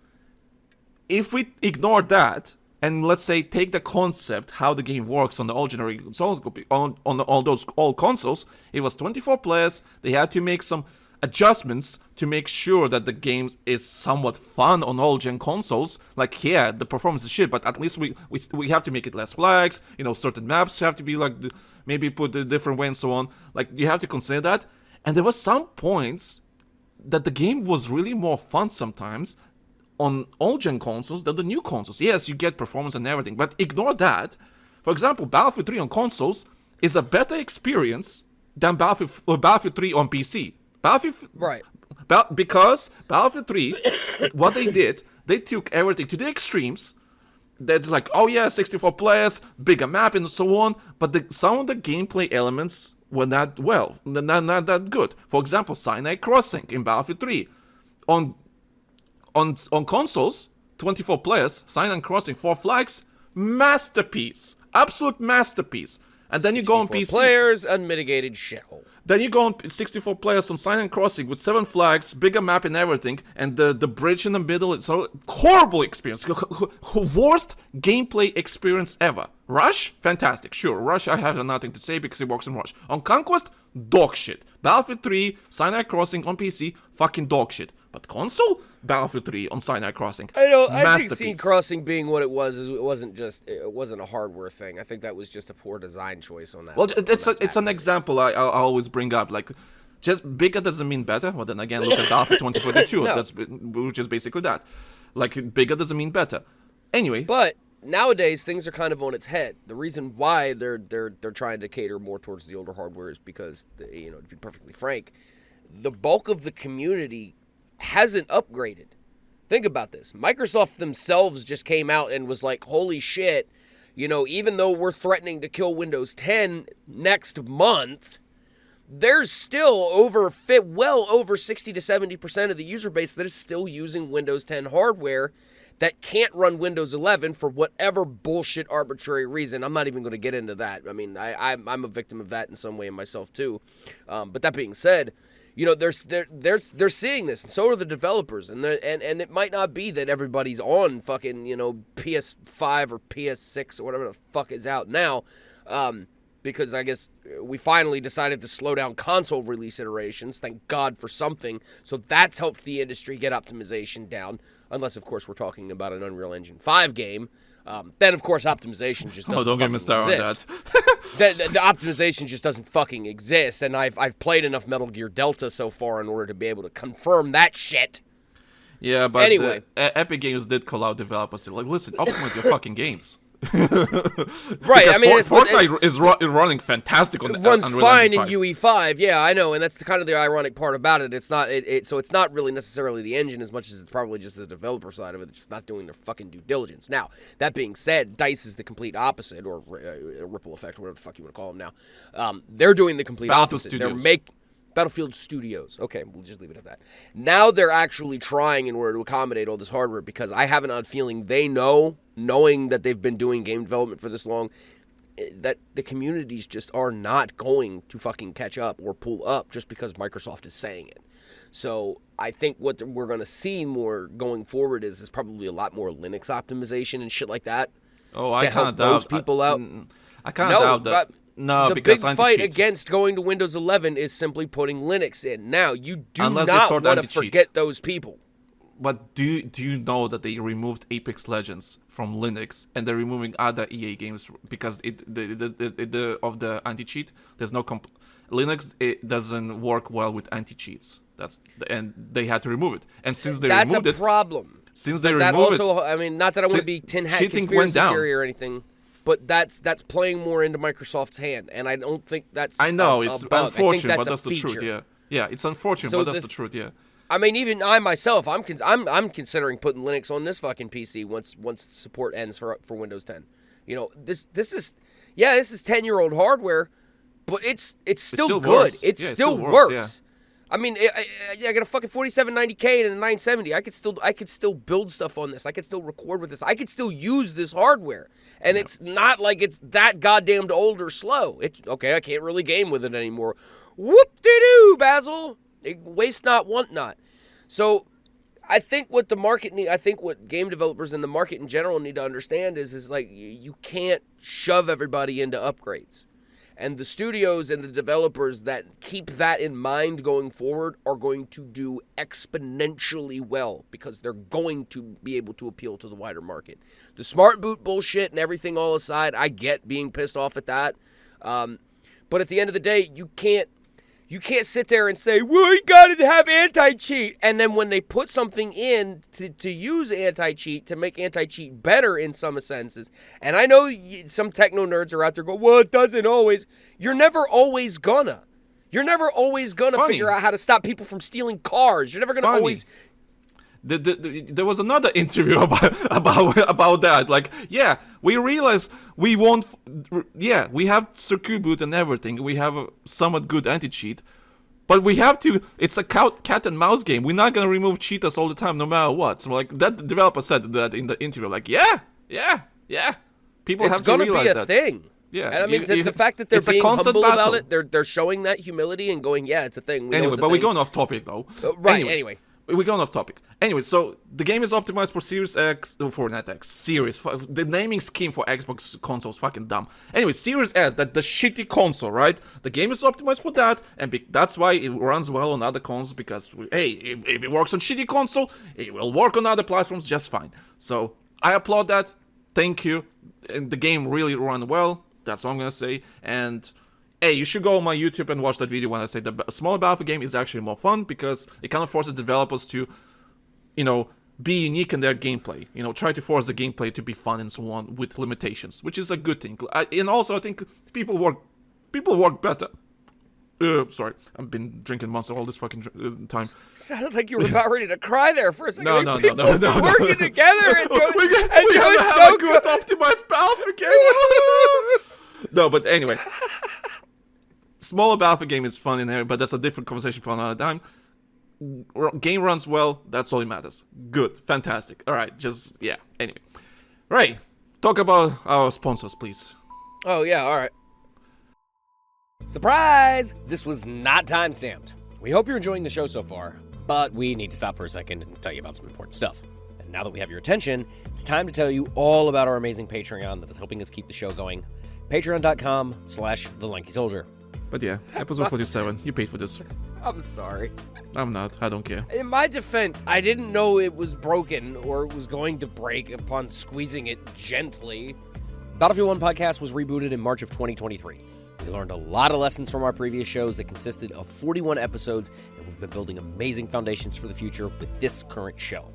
if we ignore that and let's say take the concept how the game works on the old generation consoles, on all those old consoles, it was 24 players. They had to make some adjustments to make sure that the game is somewhat fun on old gen consoles. Like, yeah, the performance is shit, but at least we have to make it less flags. Certain maps have to be like maybe put a different way and so on. Like, you have to consider that. And there were some points that the game was really more fun sometimes on old-gen consoles than the new consoles. Yes, you get performance and everything, but ignore that. For example, Battlefield 3 on consoles is a better experience than Battlefield 3 on PC. Right. Because Battlefield 3, what they did, they took everything to the extremes. That's like, oh yeah, 64 players, bigger map and so on, but some of the gameplay elements were not that good. For example, Cyanide Crossing in Battlefield 3. On consoles, 24 players, Cyanide Crossing, 4 flags, masterpiece. Absolute masterpiece. And then you go on PC. Players, unmitigated shithole. Then you go on 64 players on Cyanide Crossing with 7 flags, bigger map and everything, and the bridge in the middle. It's a horrible experience. Worst gameplay experience ever. Rush? Fantastic. Sure, Rush, I have nothing to say because it works in Rush. On Conquest? Dog shit. Battlefield 3, Cyanide Crossing on PC, fucking dog shit. But console? Battlefield 3 on Cyanide Crossing. I think Cyanide Crossing being what it wasn't a hardware thing. I think that was just a poor design choice on that. Well, it's an example I always bring up. Like, just bigger doesn't mean better. Well, then again, look at Battlefield 2042. No. Which is basically that. Like, bigger doesn't mean better. Anyway. But nowadays, things are kind of on its head. The reason why they're trying to cater more towards the older hardware is because, to be perfectly frank, the bulk of the community hasn't upgraded. Think about this. Microsoft themselves just came out and was like, holy shit, even though we're threatening to kill Windows 10 next month, there's still well over 60 to 70% of the user base that is still using Windows 10 hardware that can't run Windows 11 for whatever bullshit arbitrary reason. I'm not even going to get into that. I mean, I'm a victim of that in some way myself too. But that being said, they're seeing this, and so are the developers, and it might not be that everybody's on fucking PS5 or PS6 or whatever the fuck is out now, because I guess we finally decided to slow down console release iterations. Thank God for something. So that's helped the industry get optimization down, unless of course we're talking about an Unreal Engine 5 game. Then, of course, optimization just doesn't don't get me started on that. the optimization just doesn't fucking exist, and I've played enough Metal Gear Delta so far in order to be able to confirm that shit. Yeah, but anyway, Epic Games did call out developers. Like, listen, optimize your fucking games. Right, I mean, Fortnite is running fantastic on the It runs fine in UE5. UE5, yeah, I know, and that's kind of the ironic part about it. It's not so it's not really necessarily the engine as much as it's probably just the developer side of it that's just not doing their fucking due diligence. Now, that being said, DICE is the complete opposite, or Ripple Effect, whatever the fuck you want to call them now. They're doing the complete opposite. Studios. Battlefield Studios. Okay, we'll just leave it at that. Now they're actually trying in order to accommodate all this hardware, because I have an odd feeling they knowing that they've been doing game development for this long, that the communities just are not going to fucking catch up or pull up just because Microsoft is saying it. So I think what we're going to see more going forward is probably a lot more Linux optimization and shit like that. Oh, I can't doubt those people out. I can't doubt that. No, the because big fight against going to Windows 11 is simply putting Linux in. Now, you do not want to forget those people. But do you know that they removed Apex Legends from Linux, and they're removing other EA games because of the anti-cheat? There's no Linux. It doesn't work well with anti-cheats. And they had to remove it. And since they removed it, that's a problem. Since they removed it, I mean, not that I want to be tin hat conspiracy theory or anything. But that's playing more into Microsoft's hand, and I don't think that's. I know a it's bug. unfortunate, but that's the truth. Yeah, it's unfortunate, but that's the truth. Yeah. I mean, even I myself, I'm considering putting Linux on this fucking PC once support ends for Windows 10. This is 10-year-old hardware, but it's still good. Works. It still works. Yeah. I mean, I got a fucking 4790K and a 970. I could still build stuff on this. I could still record with this. I could still use this hardware. And it's not like it's that goddamned old or slow. It's okay, I can't really game with it anymore. Whoop-de-doo, Basil. Waste not, want not. So I think what the market I think what game developers and the market in general need to understand is like you can't shove everybody into upgrades. And the studios and the developers that keep that in mind going forward are going to do exponentially well, because they're going to be able to appeal to the wider market. The smart boot bullshit and everything all aside, I get being pissed off at that. But at the end of the day, you can't sit there and say, well, you got to have anti-cheat. And then when they put something in to use anti-cheat, to make anti-cheat better in some senses, and I know some techno nerds are out there going, well, it doesn't always. You're never always gonna. You're never always gonna figure out how to stop people from stealing cars. You're never gonna always. There was another interview about that. Like, yeah, we realize we won't. Yeah, we have secure boot and everything. We have a somewhat good anti-cheat, but we have to. It's a cat and mouse game. We're not gonna remove cheaters all the time, no matter what. So like that developer said that in the interview. Like, yeah. People have to realize that. It's gonna be a thing. Yeah, and I mean the fact that they're being humble about it, they're showing that humility and going, yeah, it's a thing. Anyway, but we're going off topic though. Right. Anyway. We're going off topic. Anyway, so the game is optimized for Series X, for not X, Series. The naming scheme for Xbox console is fucking dumb. Anyway, Series S, that the shitty console, right? The game is optimized for that, and that's why it runs well on other consoles, because, hey, if it works on shitty console, it will work on other platforms just fine. So, I applaud that. Thank you. And the game really ran well. That's all I'm gonna say. And hey, you should go on my YouTube and watch that video when I say the smaller Battlefield game is actually more fun, because it kind of forces developers to, be unique in their gameplay. Try to force the gameplay to be fun and so on with limitations, which is a good thing. And also, I think people work better. Sorry, I've been drinking Monster all this fucking time. Sounded like you were about ready to cry there for a second. No. Working together and doing, we have a good optimized Battlefield game. No, but anyway. Smaller Battlefield game is fun in here, but that's a different conversation for another time. Game runs well, that's all that matters. Good, fantastic. All right, anyway. Ray, talk about our sponsors, please. Oh, yeah, all right. Surprise! This was not time-stamped. We hope you're enjoying the show so far, but we need to stop for a second and tell you about some important stuff. And now that we have your attention, it's time to tell you all about our amazing Patreon that is helping us keep the show going. Patreon.com/the Lanky Soldier. But yeah, episode 47, you paid for this. I'm sorry. I'm not, I don't care. In my defense, I didn't know it was broken or it was going to break upon squeezing it gently. Battlefield 1 podcast was rebooted in March of 2023. We learned a lot of lessons from our previous shows that consisted of 41 episodes, and we've been building amazing foundations for the future with this current show.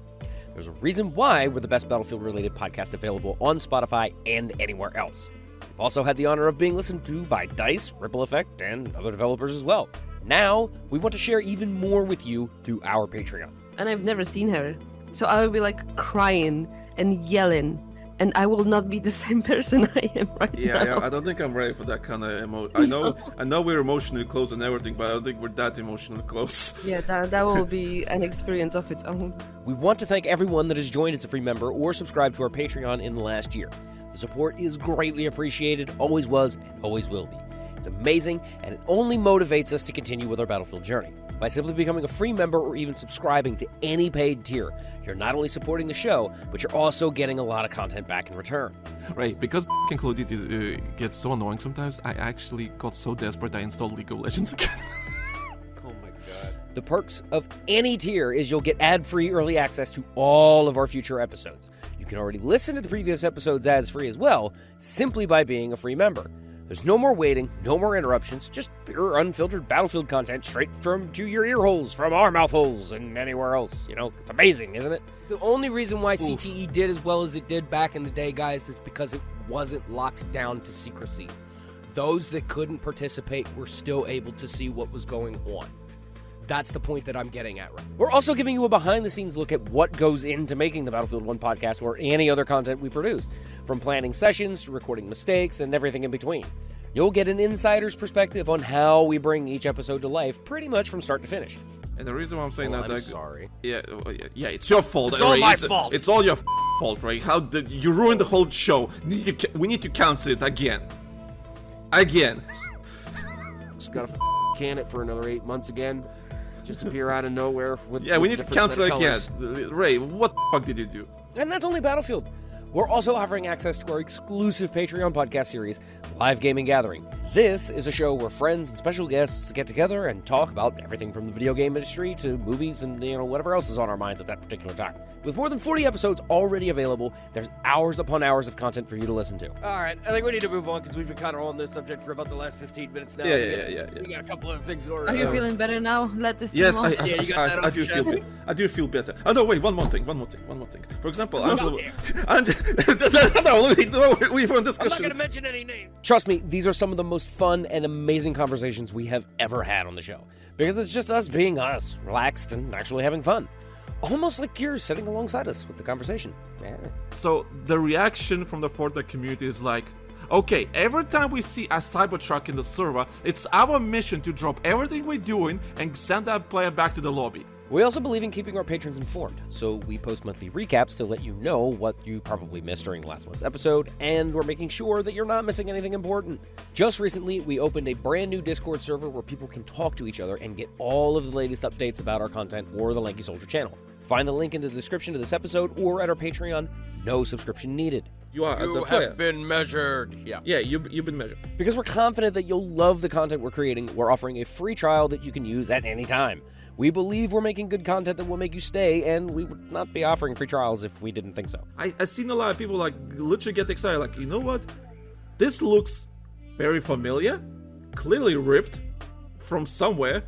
There's a reason why we're the best Battlefield-related podcast available on Spotify and anywhere else. We've also had the honor of being listened to by DICE, Ripple Effect, and other developers as well. Now, we want to share even more with you through our Patreon. And I've never seen her. So I will be like crying and yelling, and I will not be the same person I am right now. Yeah, I don't think I'm ready for that kind of emotion. I know we're emotionally close and everything, but I don't think we're that emotionally close. Yeah, that will be an experience of its own. We want to thank everyone that has joined as a free member or subscribed to our Patreon in the last year. The support is greatly appreciated, always was, and always will be. It's amazing, and it only motivates us to continue with our Battlefield journey. By simply becoming a free member or even subscribing to any paid tier, you're not only supporting the show, but you're also getting a lot of content back in return. Right, because Call of Duty gets so annoying sometimes, I actually got so desperate I installed League of Legends again. Oh my god. The perks of any tier is you'll get ad-free early access to all of our future episodes. You can already listen to the previous episodes ads-free as well, simply by being a free member. There's no more waiting, no more interruptions, just pure unfiltered Battlefield content straight to your ear holes, from our mouth holes, and anywhere else. It's amazing, isn't it? The only reason why CTE did as well as it did back in the day, guys, is because it wasn't locked down to secrecy. Those that couldn't participate were still able to see what was going on. That's the point that I'm getting at right now. We're also giving you a behind-the-scenes look at what goes into making the Battlefield 1 podcast or any other content we produce, from planning sessions to recording mistakes and everything in between. You'll get an insider's perspective on how we bring each episode to life pretty much from start to finish. And the reason why I'm saying I'm sorry. Yeah, it's your fault. It's all my fault. It's all your fault, Ray. How did you ruin the whole show? We need to cancel it again. Just gotta can it for another 8 months again. Just appear out of nowhere with we need to cancel it again. Ray, what the fuck did you do? And that's only Battlefield. We're also offering access to our exclusive Patreon podcast series, Live Gaming Gathering. This is a show where friends and special guests get together and talk about everything from the video game industry to movies and whatever else is on our minds at that particular time. With more than 40 episodes already available, there's hours upon hours of content for you to listen to. All right, I think we need to move on because we've been kind of on this subject for about the last 15 minutes now. Yeah. We got a couple of things in order. Are you feeling better now? Let this Yes, team off. I do feel better. Oh no, wait, one more thing. For example, Angela, we were in discussion. I'm not going to mention any names. Trust me, these are some of the most fun and amazing conversations we have ever had on the show. Because it's just us being us, relaxed and actually having fun. almost like you're sitting alongside us with the conversation. Yeah. So the reaction from the Fortnite community is like, okay, every time we see a Cybertruck in the server, it's our mission to drop everything we're doing and send that player back to the lobby. We also believe in keeping our patrons informed, so we post monthly recaps to let you know what you probably missed during last month's episode, and we're making sure that you're not missing anything important. Just recently, we opened a brand new Discord server where people can talk to each other and get all of the latest updates about our content or the Lanky Soldier channel. Find the link in the description of this episode or at our Patreon. No subscription needed. You are, as a You player. have been measured. Yeah. Yeah, you've been measured. Because we're confident that you'll love the content we're creating, we're offering a free trial that you can use at any time. We believe we're making good content that will make you stay, and we would not be offering free trials if we didn't think so. I've seen a lot of people like literally get excited, like, you know what? This looks very familiar, clearly ripped from somewhere,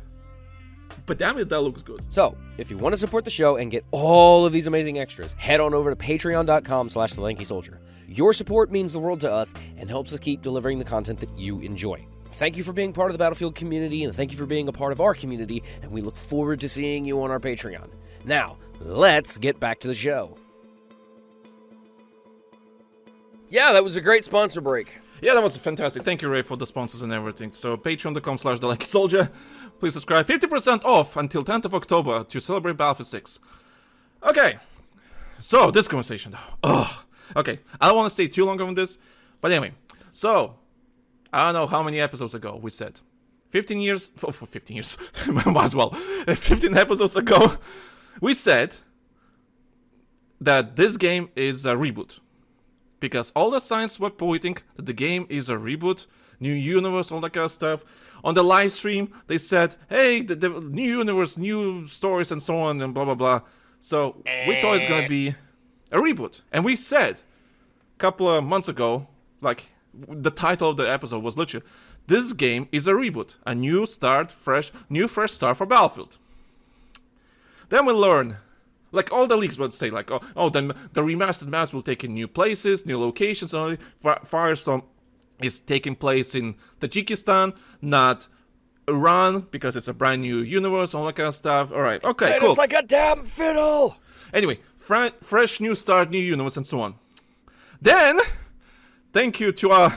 but damn it, that looks good. So, if you want to support the show and get all of these amazing extras, head on over to patreon.com/thelankysoldier. Your support means the world to us and helps us keep delivering the content that you enjoy. Thank you for being part of the Battlefield community, and thank you for being a part of our community, and we look forward to seeing you on our Patreon. Now, let's get back to the show. Yeah, that was a great sponsor break. Yeah, that was fantastic. Thank you, Ray, for the sponsors and everything. So, patreon.com/thelankysoldier. Please subscribe. 50% off until 10th of October to celebrate Battlefield 6. Okay. So, this conversation, though. Ugh. Okay, I don't want to stay too long on this. But anyway, so, I don't know how many episodes ago we said. 15 years. Oh, for 15 years. Might as well. 15 episodes ago, we said that this game is a reboot. Because all the signs were pointing that the game is a reboot, new universe, all that kind of stuff. On the live stream, they said, hey, the new universe, new stories, and so on, and blah, blah, blah. So we thought it's going to be a reboot. And we said a couple of months ago, like, the title of the episode was literally, this game is a reboot, a new start, fresh start for Battlefield. Then we learn, like all the leaks would say, like, oh, then the remastered maps will take in new places, new locations. Only Firestorm is taking place in Tajikistan, not Iran, because it's a brand new universe, all that kind of stuff. All right, okay, cool. It's like a damn fiddle. Anyway, fresh new start, new universe, and so on. Then, thank you to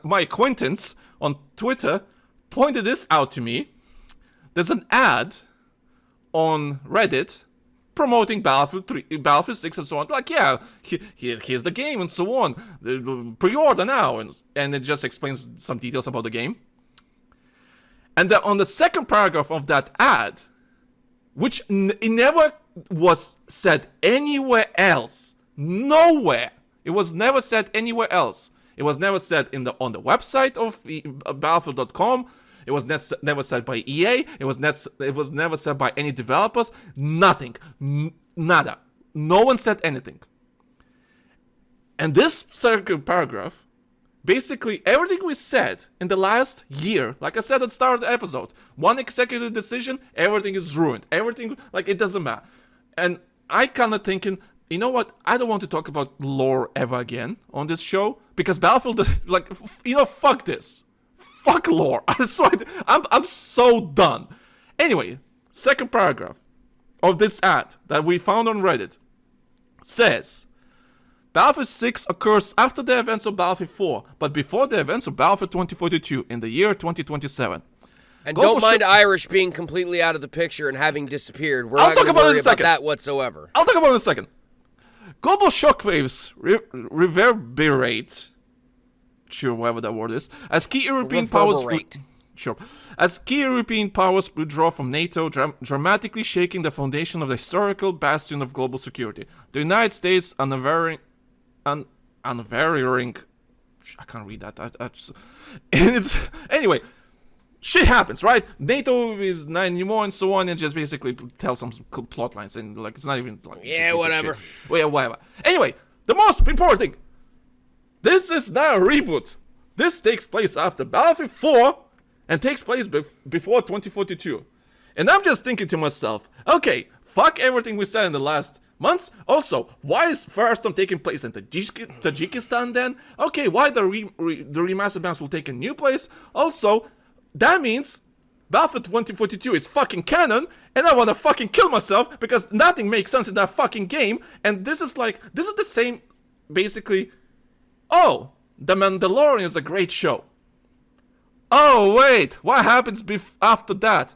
my acquaintance on Twitter, pointed this out to me. There's an ad on Reddit promoting Battlefield 3, Battlefield 6, and so on. Like, yeah, here's the game, and so on. Pre-order now, and it just explains some details about the game. And on the second paragraph of that ad, which it never was said anywhere else, nowhere. It was never said anywhere else. It was never said on the website of Battlefield.com. It was never said by EA. It was never said by any developers. Nothing. Nada. No one said anything. And this second paragraph, basically everything we said in the last year, like I said at the start of the episode, one executive decision, everything is ruined. Everything, like, it doesn't matter. And I kind of thinking, you know what? I don't want to talk about lore ever again on this show, because Battlefield, like, fuck this. Fuck lore. I swear, I'm so done. Anyway, second paragraph of this ad that we found on Reddit says, Battlefield 6 occurs after the events of Battlefield 4, but before the events of Battlefield 2042 in the year 2027. And don't mind Irish being completely out of the picture and having disappeared. We're not going to worry about that whatsoever. I'll talk about it in a second. Global shockwaves reverberate, sure, whatever that word is, as key European powers withdraw from NATO, dramatically shaking the foundation of the historical bastion of global security. The United States unwavering, I can't read that. Anyway, shit happens, right? NATO is not anymore and so on, and just basically tell some plot lines, and like it's not even like, yeah, whatever. Well, yeah, whatever. Anyway, the most important thing. This is not a reboot. This takes place after Battlefield 4 and takes place before 2042. And I'm just thinking to myself, okay, fuck everything we said in the last months. Also, why is Firestorm taking place in Tajikistan then? Okay, why the remastered maps will take a new place? Also, that means Battlefield 2042 is fucking canon, and I want to fucking kill myself because nothing makes sense in that fucking game. And this is the same, basically. Oh, The Mandalorian is a great show. Oh wait, what happens after that?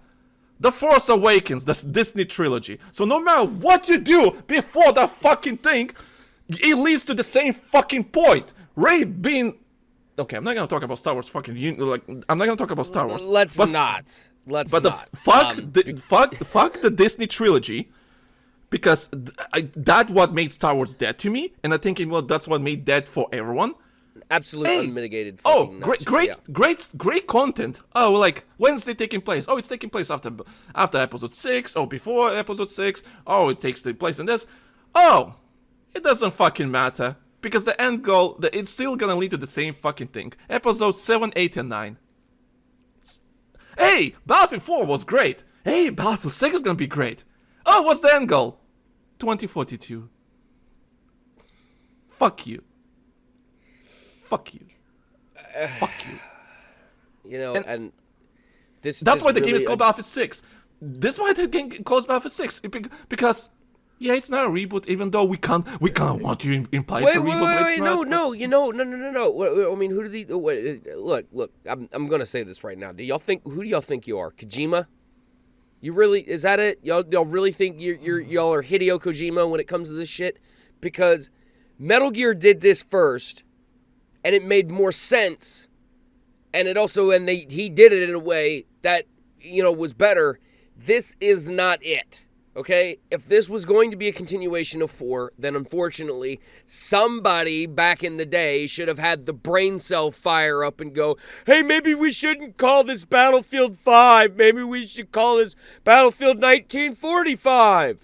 The Force Awakens, the Disney trilogy. So no matter what you do before that fucking thing, it leads to the same fucking point. Ray being... Okay, I'm not gonna talk about Star Wars fucking... I'm not gonna talk about Star Wars. Let's not. Fuck the Disney trilogy, because that's what made Star Wars dead to me, and I think that's what made dead for everyone. Absolute unmitigated. Oh, great content. Oh, like when's it taking place? Oh, it's taking place after episode 6 or before episode 6. Oh, it takes place in this. Oh, it doesn't fucking matter because the end goal, it's still gonna lead to the same fucking thing. Episode 7, 8, and 9. Hey, Battlefield 4 was great. Hey, Battlefield 6 is gonna be great. Oh, what's the end goal? 2042. Fuck you. Fuck you. Fuck you. You know, and this. That's why the really game is called Battlefield 6. This is why the game calls Battlefield 6. Because, yeah, it's not a reboot, even though we can't want to imply it's a reboot, but it's not. No. I mean, who do the... Look, I'm going to say this right now. Who do y'all think you are? Kojima? You really... Is that it? Y'all really think y'all are Hideo Kojima when it comes to this shit? Because Metal Gear did this first, and it made more sense, and he did it in a way that, was better. This is not it, okay? If this was going to be a continuation of 4, then unfortunately, somebody back in the day should have had the brain cell fire up and go, hey, maybe we shouldn't call this Battlefield 5. Maybe we should call this Battlefield 1945.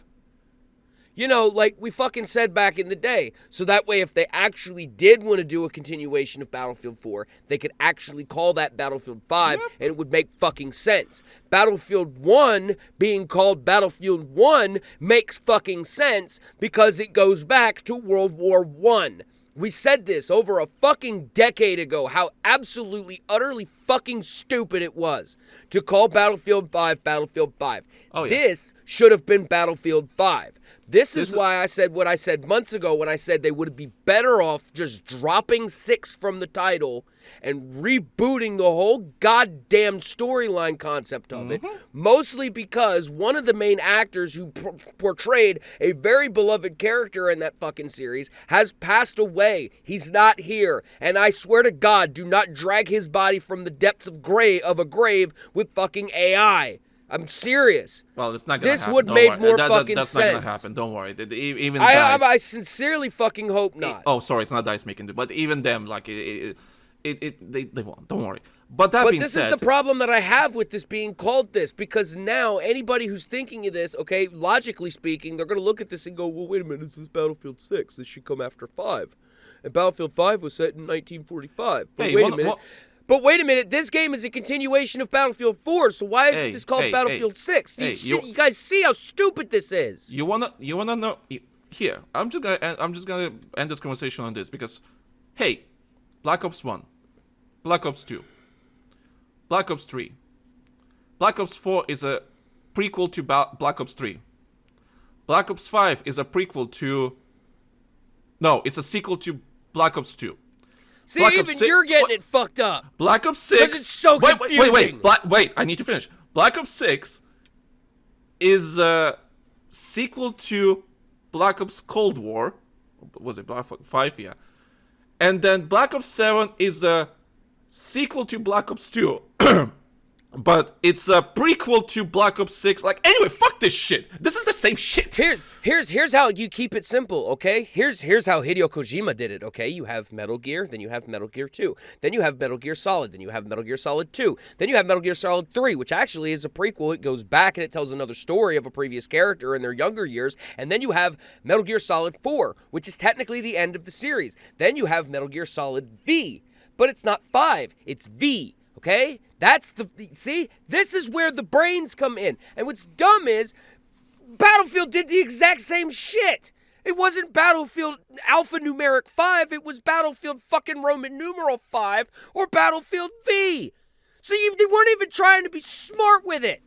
Like we fucking said back in the day. So that way, if they actually did want to do a continuation of Battlefield 4, they could actually call that Battlefield 5, and it would make fucking sense. Battlefield 1 being called Battlefield 1 makes fucking sense because it goes back to World War I. We said this over a fucking decade ago, how absolutely, utterly fucking stupid it was to call Battlefield 5 Battlefield 5. Oh, yeah. This should have been Battlefield 5. This is why I said what I said months ago when I said they would be better off just dropping 6 from the title and rebooting the whole goddamn storyline concept of it. Mostly because one of the main actors who portrayed a very beloved character in that fucking series has passed away. He's not here. And I swear to God, do not drag his body from the depths of a grave with fucking AI. I'm serious. Well, it's not gonna happen. This would make more fucking sense. That's not gonna happen. Don't worry. Even I sincerely fucking hope not. Sorry, it's not DICE making it, but even them, like they won't. Don't worry. But being this said, is the problem that I have with this being called this, because now anybody who's thinking of this, okay, logically speaking, they're gonna look at this and go, well, wait a minute, this is Battlefield 6. This should come after 5, and Battlefield 5 was set in 1945. But wait a minute. But wait a minute, this game is a continuation of Battlefield 4, so why isn't this called Battlefield 6? You guys see how stupid this is? You wanna know? Here, I'm just gonna end this conversation on this because, hey, Black Ops 1, Black Ops 2, Black Ops 3, Black Ops 4 is a prequel to Black Ops 3. Black Ops 5 is a prequel to... No, it's a sequel to Black Ops 2. See, even you're getting it fucked up. Black Ops 6... Because it's so confusing. Wait, I need to finish. Black Ops 6 is a sequel to Black Ops Cold War. Was it Black Ops 5? Yeah. And then Black Ops 7 is a sequel to Black Ops 2. But it's a prequel to Black Ops 6. Like, anyway, fuck this shit. This is the same shit. Here's how you keep it simple, okay? Here's how Hideo Kojima did it, okay? You have Metal Gear, then you have Metal Gear 2. Then you have Metal Gear Solid, then you have Metal Gear Solid 2. Then you have Metal Gear Solid 3, which actually is a prequel. It goes back and it tells another story of a previous character in their younger years. And then you have Metal Gear Solid 4, which is technically the end of the series. Then you have Metal Gear Solid V, but it's not 5, it's V. Okay? See? This is where the brains come in. And what's dumb is, Battlefield did the exact same shit. It wasn't Battlefield alphanumeric 5, it was Battlefield fucking Roman numeral 5 or Battlefield V. So they weren't even trying to be smart with it.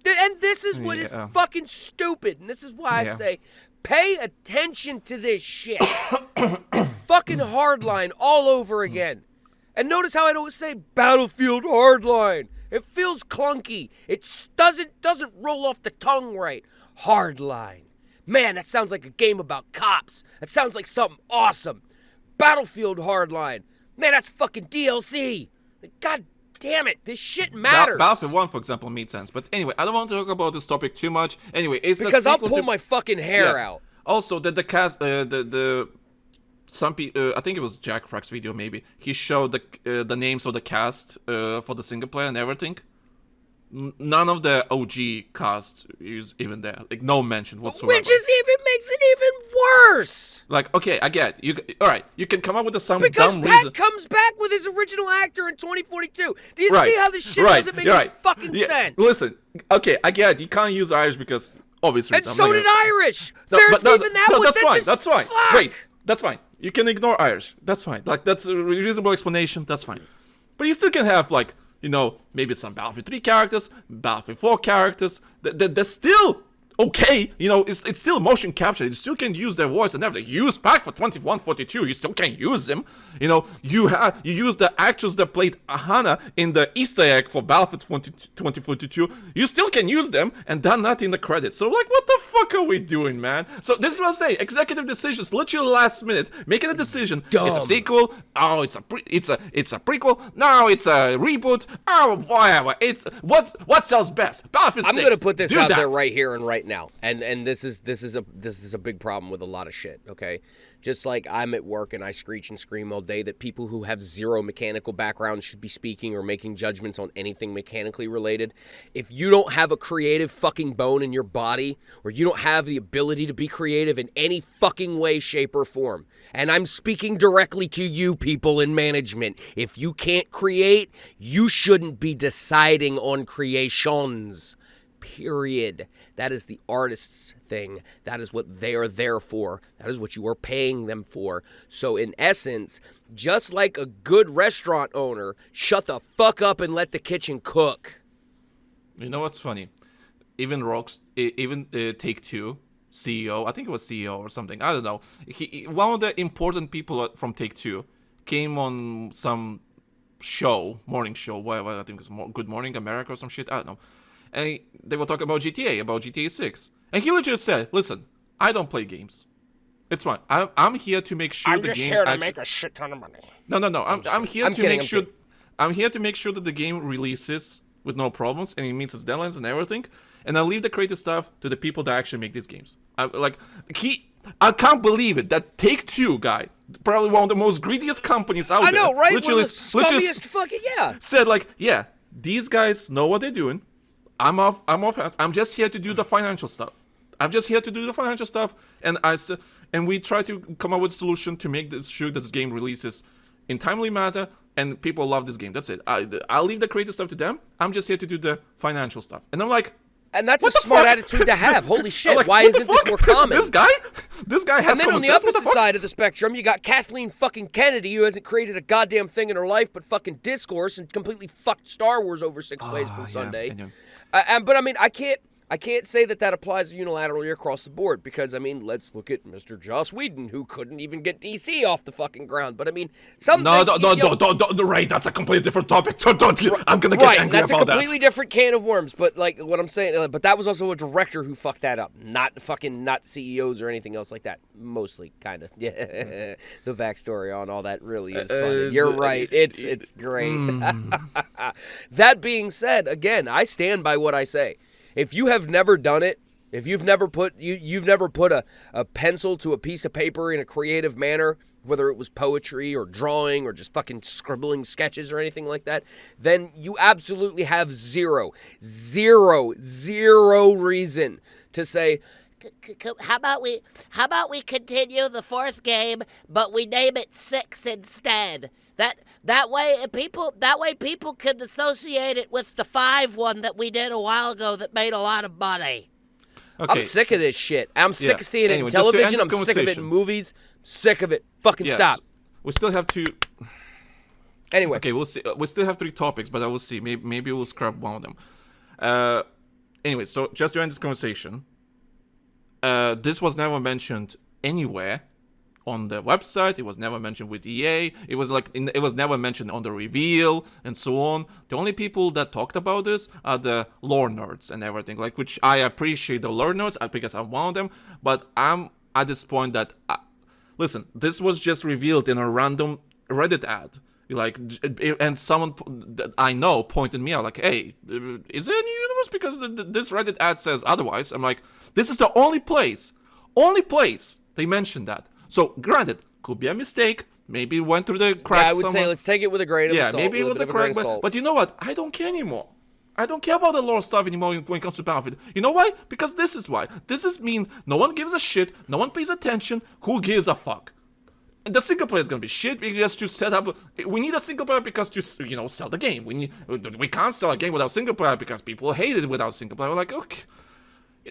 And this is what is fucking stupid. And this is why I say, pay attention to this shit. It's fucking Hardline all over again. And notice how I don't say Battlefield Hardline. It feels clunky. It doesn't roll off the tongue right. Hardline. Man, that sounds like a game about cops. That sounds like something awesome. Battlefield Hardline. Man, that's fucking DLC. God damn it, this shit matters. Battlefield 1, for example, made sense. But anyway, I don't want to talk about this topic too much. Anyway, it's because a I'll pull my fucking hair out. Also, the cast, some people, I think it was Jack Frack's video maybe. He showed the names of the cast for the single player and everything. None of the OG cast is even there. Like, no mention whatsoever. Which makes it even worse. Like, okay, I get it. All right, you can come up with some because dumb Pat reason. comes back with his original actor in 2042. Do you see how this shit doesn't make any fucking sense? Listen, okay, I get it. You can't use Irish because obviously. And so did Irish. There's even that one. That's fine. That's fine. Fuck. Wait, that's fine. You can ignore Irish. That's fine. Like, that's a reasonable explanation. That's fine. But you still can have, like, you know, maybe some Battlefield 3 characters, Battlefield 4 characters. They're still okay. You know, it's still motion capture. You still can use their voice and everything. You use Pack for 2142. You still can use them. You know, you use the actors that played Ahana in the Easter egg for Battlefield 2042. You still can use them and done that in the credits. So, like, what the fuck are we doing, man? So this is what I'm saying. Executive decisions, literally last minute, making a decision. Dumb. It's a sequel. Oh, it's a prequel. No, it's a reboot. Oh, whatever. It's what sells best. Battlefield 6. I'm gonna put this out that. there right here and right now, and this is a big problem with a lot of shit. Okay, just like I'm at work and I screech and scream all day that people who have zero mechanical background should be speaking or making judgments on anything mechanically related. If you don't have a creative fucking bone in your body, or you don't have the ability to be creative in any fucking way, shape, or form, and I'm speaking directly to you people in management, if you can't create, you shouldn't be deciding on creations. Period. That is the artist's thing. That is what they are there for. That is what you are paying them for. So in essence, just like a good restaurant owner, shut the fuck up and let the kitchen cook. You know what's funny? Even Take-Two CEO, I think it was CEO or something, I don't know. One of the important people from Take-Two came on some show, morning show, whatever, I think it was Good Morning America or some shit, I don't know. And they were talking about GTA 6. And he literally said, listen, I don't play games. It's fine. I'm here to make sure the game... I'm just here to make a shit ton of money. No. I'm here to make sure... I'm here to make sure that the game releases with no problems and it meets its deadlines and everything. And I leave the creative stuff to the people that actually make these games. I can't believe it. That Take-Two guy, probably one of the most greediest companies out there. I know, right? Literally, One of the scummiest fucking, said, like, yeah, these guys know what they're doing. I'm off hands. I'm just here to do the financial stuff. And we try to come up with a solution to make sure that this game releases in timely manner and people love this game. That's it. I'll leave the creative stuff to them. I'm just here to do the financial stuff. And I'm like, and that's a smart attitude to have. Holy shit! Like, why isn't this more common? This guy has. And then on the opposite side of the spectrum, you got Kathleen fucking Kennedy, who hasn't created a goddamn thing in her life but fucking discourse and completely fucked Star Wars over 6 ways from Sunday. But I mean, I can't say that applies unilaterally across the board because, I mean, let's look at Mr. Joss Whedon, who couldn't even get DC off the fucking ground. But I mean, don't, Ray, that's a completely different topic. I'm gonna get angry about that. That's a completely different can of worms. But like what I'm saying, but that was also a director who fucked that up, not CEOs or anything else like that. Mostly, kind of. Yeah, the backstory on all that really is funny. You're right. It's great. That being said, again, I stand by what I say. If you have never done it, if you've never put a pencil to a piece of paper in a creative manner, whether it was poetry or drawing or just fucking scribbling sketches or anything like that, then you absolutely have zero reason to say, how about we continue the fourth game, but we name it 6 instead? That way people can associate it with the 5 one that we did a while ago that made a lot of money. Okay. I'm sick of this shit. I'm sick of seeing it in television. I'm sick of it in movies. Sick of it. Fucking stop. We still have to... Anyway. Okay, we'll see. We still have 3 topics, but I will see. Maybe we'll scrap one of them. anyway, so just to end this conversation, this was never mentioned anywhere on the website. It was never mentioned with EA. It was it was never mentioned on the reveal and so on. The only people that talked about this are the lore nerds and everything, like, which I appreciate the lore nerds because I'm one of them. But I'm at this point that, listen, this was just revealed in a random Reddit ad. Like, and someone that I know pointed me out, like, hey, is there a new universe? Because this Reddit ad says otherwise. I'm like, this is the only place they mentioned that. So, granted, could be a mistake. Maybe it went through the cracks. Yeah, I would say let's take it with a grain of salt. Yeah, maybe it was a crack. But you know what? I don't care anymore. I don't care about the lore stuff anymore when it comes to Battlefield. You know why? Because this is why. Means no one gives a shit. No one pays attention. Who gives a fuck? The single player is gonna be shit. We just to set up. We need a single player because to sell the game. We can't sell a game without single player because people hate it without single player. We're like, okay,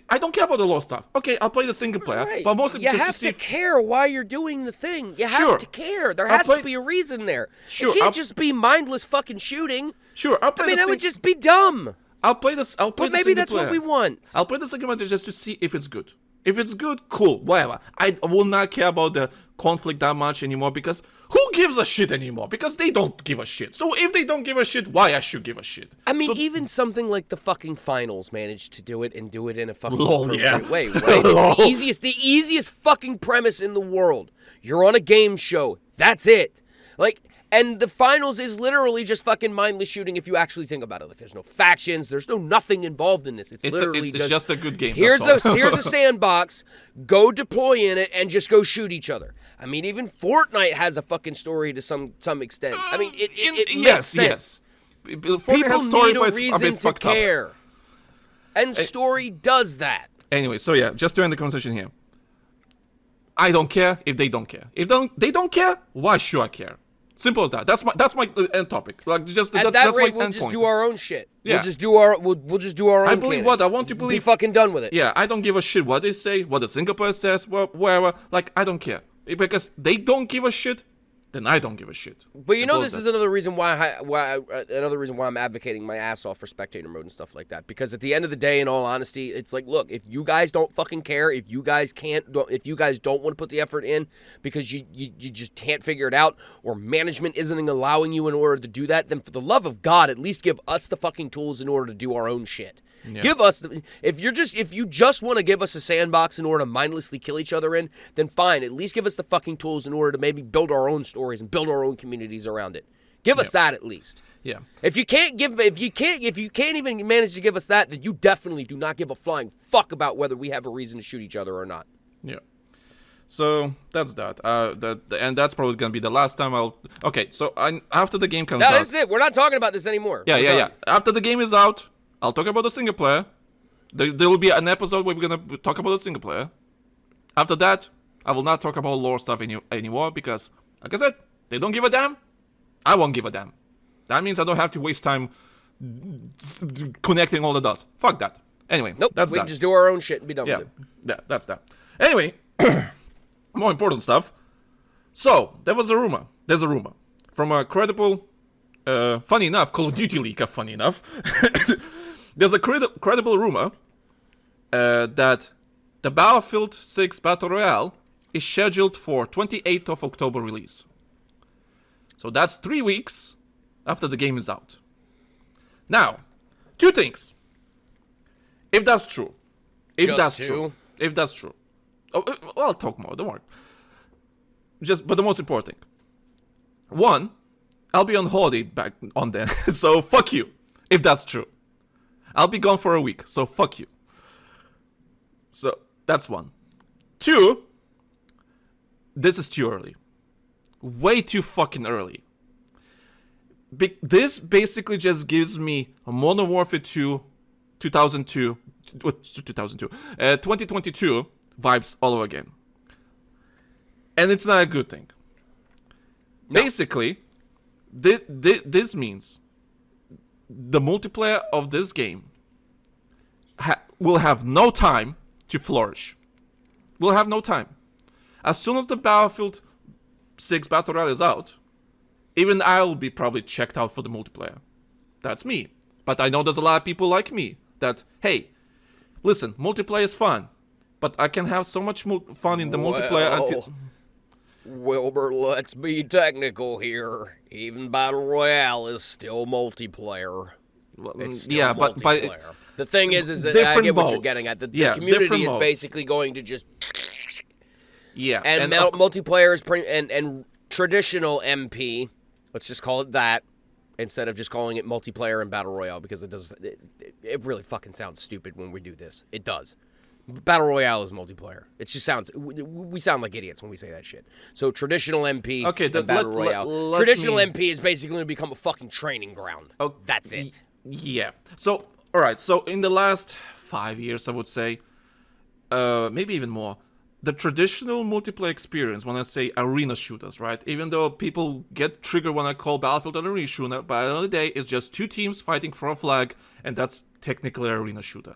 I don't care about the lore stuff. Okay, I'll play the single player, right. but mostly you just have to see. care why you're doing the thing. You have Sure. to care. There has to be a reason there. Sure, It can't just be mindless fucking shooting. Sure, I'll play that would just be dumb. I'll play this. But maybe that's what we want. I'll play the single player just to see if it's good. If it's good, cool, whatever. I will not care about the conflict that much anymore because who gives a shit anymore? Because they don't give a shit. So if they don't give a shit, why I should give a shit? I mean, even something like the fucking finals managed to do it and do it in a fucking yeah. way, right? It's the easiest fucking premise in the world. You're on a game show. That's it. Like, and the finals is literally just fucking mindless shooting if you actually think about it. Like, there's no factions, there's no nothing involved in this. It's literally just a good game. Here's a sandbox. Go deploy in it and just go shoot each other. I mean, even Fortnite has a fucking story to some extent. I mean, it makes sense. People need a reason to care, and story does that. Anyway, so yeah, just to end the conversation here. I don't care if they don't care. If they don't care, why should I care? Simple as that. That's my end topic. Like, just at that's that rate, my we'll end just point. do our own shit. Yeah. We'll just do our own. I believe canon. what I want to believe. Be fucking done with it. Yeah, I don't give a shit what they say, what the single player says, whatever. Like, I don't care because they don't give a shit. Then I don't give a shit. But this is another reason why I'm advocating my ass off for spectator mode and stuff like that. Because at the end of the day, in all honesty, it's like, look, if you guys don't fucking care, if you guys don't want to put the effort in because you just can't figure it out, or management isn't allowing you in order to do that, then for the love of God, at least give us the fucking tools in order to do our own shit. Yeah. Give us if you just want to give us a sandbox in order to mindlessly kill each other in, then fine. At least give us the fucking tools in order to maybe build our own stories and build our own communities around it. Give us that at least. Yeah. If you can't even manage to give us that, then you definitely do not give a flying fuck about whether we have a reason to shoot each other or not. Yeah. So that's that. And that's probably gonna be the last time I'll. Okay. So after the game comes out. No, this is it. We're not talking about this anymore. Yeah. After the game is out, I'll talk about the single player. There will be an episode where we're gonna talk about the single player. After that, I will not talk about lore stuff anymore because, like I said, they don't give a damn. I won't give a damn. That means I don't have to waste time connecting all the dots. Fuck that. Anyway, nope. That's we that. can just do our own shit and be done with it. Yeah, that's that. Anyway, more important stuff. So there was a rumor. There's a rumor from a credible. Funny enough, Call of Duty leaker. Funny enough, there's a credible rumor that the Battlefield 6 Battle Royale is scheduled for 28th of October release. So that's 3 weeks after the game is out. Now, two things. If that's true, if that's true, oh, well, I'll talk more. Don't worry. But the most important thing. One, I'll be on holiday back on then, so fuck you, if that's true. I'll be gone for a week, so fuck you. So, that's one. Two, this is too early. Way too fucking early. This basically just gives me a Modern Warfare 2 2022 vibes all over again. And it's not a good thing. No. Basically, this means the multiplayer of this game will have no time to flourish. Will have no time. As soon as the Battlefield 6 Battle Royale is out, even I'll be probably checked out for the multiplayer. That's me. But I know there's a lot of people like me that, hey, Listen, multiplayer is fun, but I can have so much fun in the multiplayer until... Wilbur, let's be technical here. Even Battle Royale is still multiplayer. It's still yeah, multiplayer. but the thing is that I different get what you're modes. getting at. The Different community is modes. basically going to just... Yeah. And multiplayer is and traditional MP, let's just call it that, instead of just calling it multiplayer and Battle Royale, because it really fucking sounds stupid when we do this. It does. Battle Royale is multiplayer. It just sounds... We sound like idiots when we say that shit. So traditional MP and Battle Royale. Traditional MP is basically going to become a fucking training ground. Oh, that's it. Yeah. So, all right. So in the last 5 years, I would say, maybe even more, the traditional multiplayer experience, when I say arena shooters, right? Even though people get triggered when I call Battlefield an arena shooter, by the end of the day, it's just two teams fighting for a flag, and that's technically an arena shooter.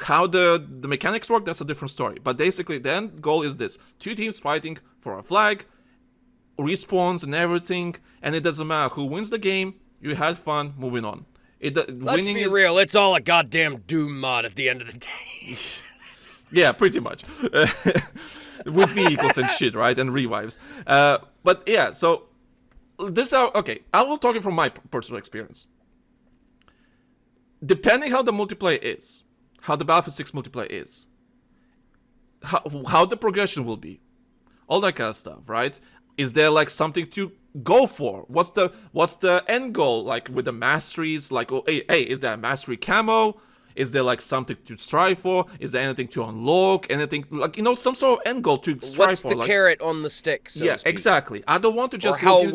How the mechanics work, that's a different story. But basically, the end goal is this. Two teams fighting for a flag, respawns and everything, and it doesn't matter who wins the game, you had fun, moving on. Let's be real, it's all a goddamn Doom mod at the end of the day. Yeah, pretty much. With vehicles and shit, right? And revives. But yeah, so this okay, I will talk it from my personal experience. Depending how the multiplayer is, how the Battlefield 6 multiplayer is, how the progression will be, all that kind of stuff, right? Is there like something to go for? What's the end goal, like with the masteries? Like, oh, hey, is there a mastery camo? Is there like something to strive for? Is there anything to unlock? Anything like, some sort of end goal to strive for? What's the carrot on the stick? So to speak? Exactly. I don't want to just. Or how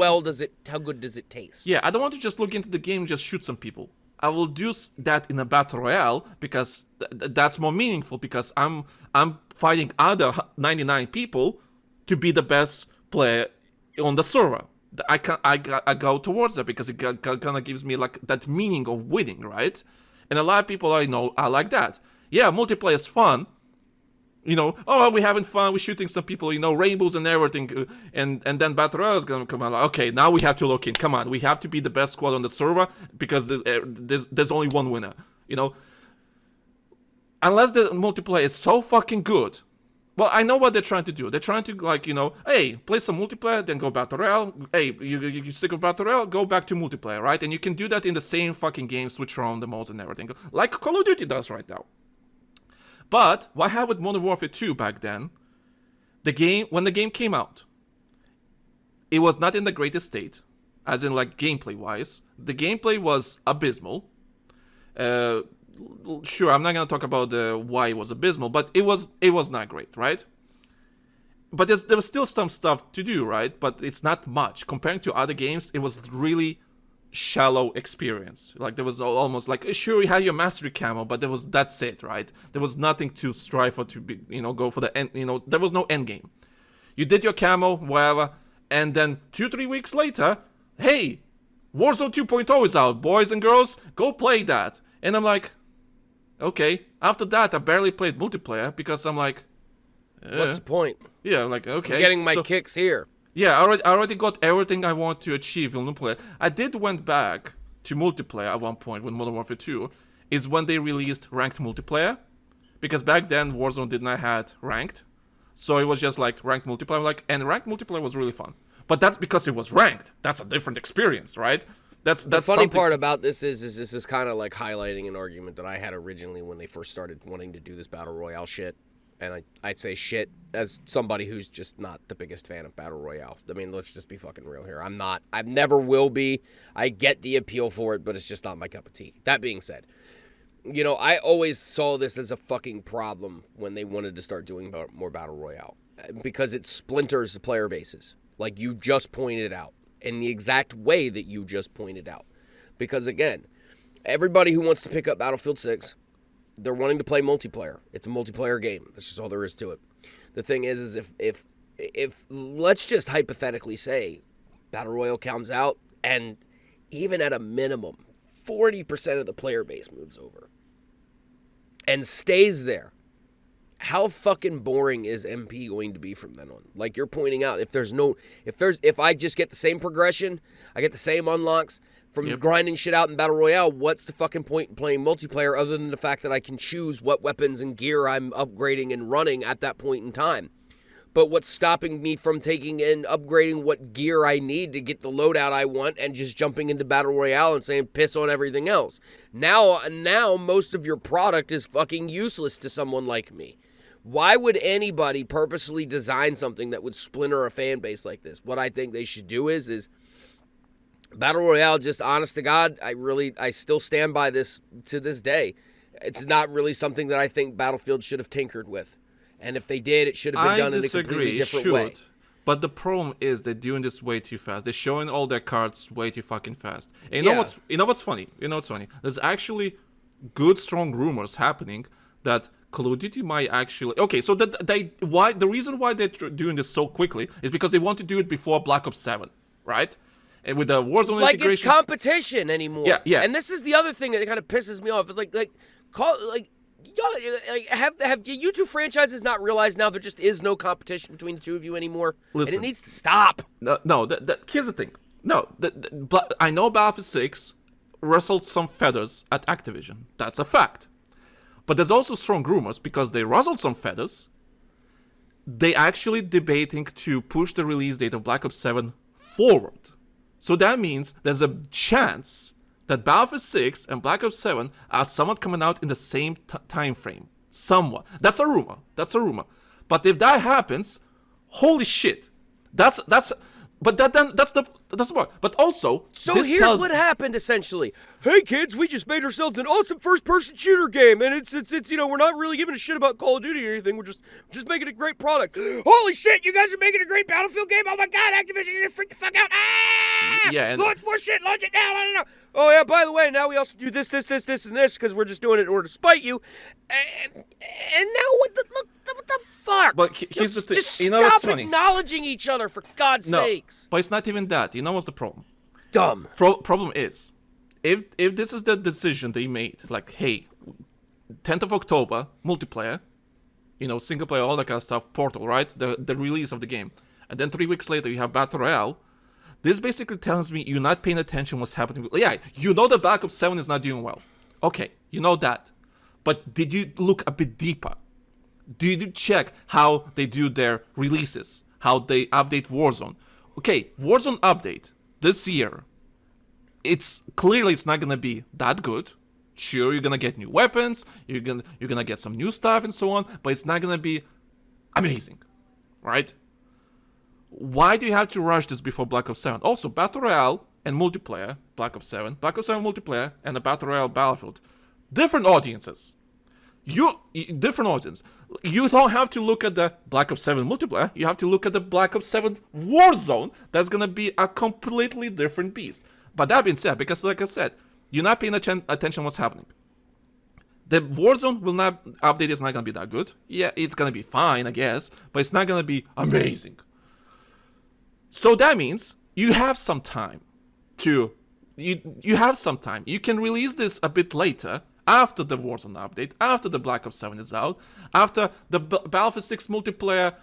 good does it taste? Yeah, I don't want to just look into the game and just shoot some people. I will do that in a battle royale because that's more meaningful. Because I'm fighting other 99 people to be the best player on the server. I go towards that because it kind of gives me like that meaning of winning, right? And a lot of people I know are like that. Yeah, multiplayer is fun. Oh, we're having fun, we're shooting some people, rainbows and everything. And then Battle Royale is going to come out like, okay, now we have to look in. Come on, we have to be the best squad on the server because there's only one winner. Unless the multiplayer is so fucking good. Well, I know what they're trying to do. They're trying to, hey, play some multiplayer, then go Battle Royale. Hey, you sick of Battle Royale? Go back to multiplayer, right? And you can do that in the same fucking game, switch around the modes and everything. Like Call of Duty does right now. But what happened with Modern Warfare 2 back then? When the game came out, it was not in the greatest state, as in like gameplay-wise. The gameplay was abysmal. Sure, I'm not gonna talk about why it was abysmal, but it was not great, right? But there was still some stuff to do, right? But it's not much comparing to other games. It was really shallow experience. Like there was almost like, sure, you had your mastery camo, but that's it, right? There was nothing to strive for, to be, go for the end. There was no end game. You did your camo, whatever, and then 2-3 weeks later, hey, Warzone 2.0 is out, boys and girls, go play that. And I'm like, okay. After that, I barely played multiplayer because I'm like, what's the point? Yeah, I'm like, okay. I'm getting my kicks here. Yeah, I already got everything I want to achieve in multiplayer. I did went back to multiplayer at one point with Modern Warfare 2, is when they released ranked multiplayer. Because back then, Warzone did not have ranked. So it was just like ranked multiplayer. And ranked multiplayer was really fun. But that's because it was ranked. That's a different experience, right? That's the funny part about this is this is kind of like highlighting an argument that I had originally when they first started wanting to do this Battle Royale shit. And I say shit as somebody who's just not the biggest fan of Battle Royale. I mean, let's just be fucking real here. I'm not. I never will be. I get the appeal for it, but it's just not my cup of tea. That being said, I always saw this as a fucking problem when they wanted to start doing more Battle Royale. Because it splinters the player bases, like you just pointed out, in the exact way that you just pointed out. Because, again, everybody who wants to pick up Battlefield 6... they're wanting to play multiplayer. It's a multiplayer game. That's just all there is to it. The thing is if let's just hypothetically say Battle Royale comes out and even at a minimum 40% of the player base moves over and stays there, how fucking boring is MP going to be from then on? Like you're pointing out, if I just get the same progression, I get the same unlocks, from grinding shit out in Battle Royale. What's the fucking point in playing multiplayer other than the fact that I can choose what weapons and gear I'm upgrading and running at that point in time? But what's stopping me from taking and upgrading what gear I need to get the loadout I want and just jumping into Battle Royale and saying piss on everything else? Now most of your product is fucking useless to someone like me. Why would anybody purposely design something that would splinter a fan base like this? What I think they should do is Battle Royale, just honest to God, I still stand by this to this day. It's not really something that I think Battlefield should have tinkered with. And if they did, it should have been done in a completely different way. But the problem is they're doing this way too fast. They're showing all their cards way too fucking fast. And you know what's funny? There's actually good, strong rumors happening that Call of Duty might actually... Okay, so the reason why they're doing this so quickly is because they want to do it before Black Ops 7, right? And with the Warzone integration... It's competition anymore. Yeah. And this is the other thing that kind of pisses me off. It's have you two franchises not realized now there just is no competition between the two of you anymore? Listen, and it needs to stop. No, here's the thing. No, I know Battlefield 6 rustled some feathers at Activision. That's a fact. But there's also strong rumors because they rustled some feathers. They actually debating to push the release date of Black Ops 7 forward. So that means there's a chance that Battlefield 6 and Black Ops 7 are somewhat coming out in the same time frame. Somewhat. That's a rumor. But if that happens, holy shit. That's the part. But also, so here's what happened essentially. Hey kids, we just made ourselves an awesome first-person shooter game, and it's we're not really giving a shit about Call of Duty or anything. We're just making a great product. Holy shit, you guys are making a great Battlefield game. Oh my god, Activision, you're gonna freak the fuck out. Ah! Yeah, launch more shit, launch it now. No. Oh yeah, by the way, now we also do this, and this, because we're just doing it in order to spite you. And now what the fuck? But here's the thing. Just you know what's stop funny? acknowledging each other, for God's sakes. But it's not even that. You know what's the problem? Dumb. Problem is, if this is the decision they made, like, hey, 10th of October, multiplayer, single player, all that kind of stuff, Portal, right? The release of the game. And then 3 weeks later, you have Battle Royale. This basically tells me you're not paying attention what's happening. Yeah, you know that Black Ops 7 is not doing well. Okay, you know that. But did you look a bit deeper? Did you check how they do their releases? How they update Warzone? Okay, Warzone update this year. It's not gonna be that good. Sure, you're gonna get new weapons, you're gonna get some new stuff and so on, but it's not gonna be amazing, right? Why do you have to rush this before Black Ops 7? Also, Battle Royale and multiplayer, Black Ops 7 multiplayer, and the Battle Royale Battlefield, different audiences. Different audience. You don't have to look at the Black Ops 7 multiplayer. You have to look at the Black Ops 7 Warzone. That's gonna be a completely different beast. But that being said, because like I said, you're not paying attention what's happening. The Warzone update is not gonna be that good. Yeah, it's gonna be fine, I guess, but it's not gonna be amazing. So that means you have some time to you have some time. You can release this a bit later, after the Warzone update, after the Black Ops 7 is out, after the Battlefield 6 multiplayer,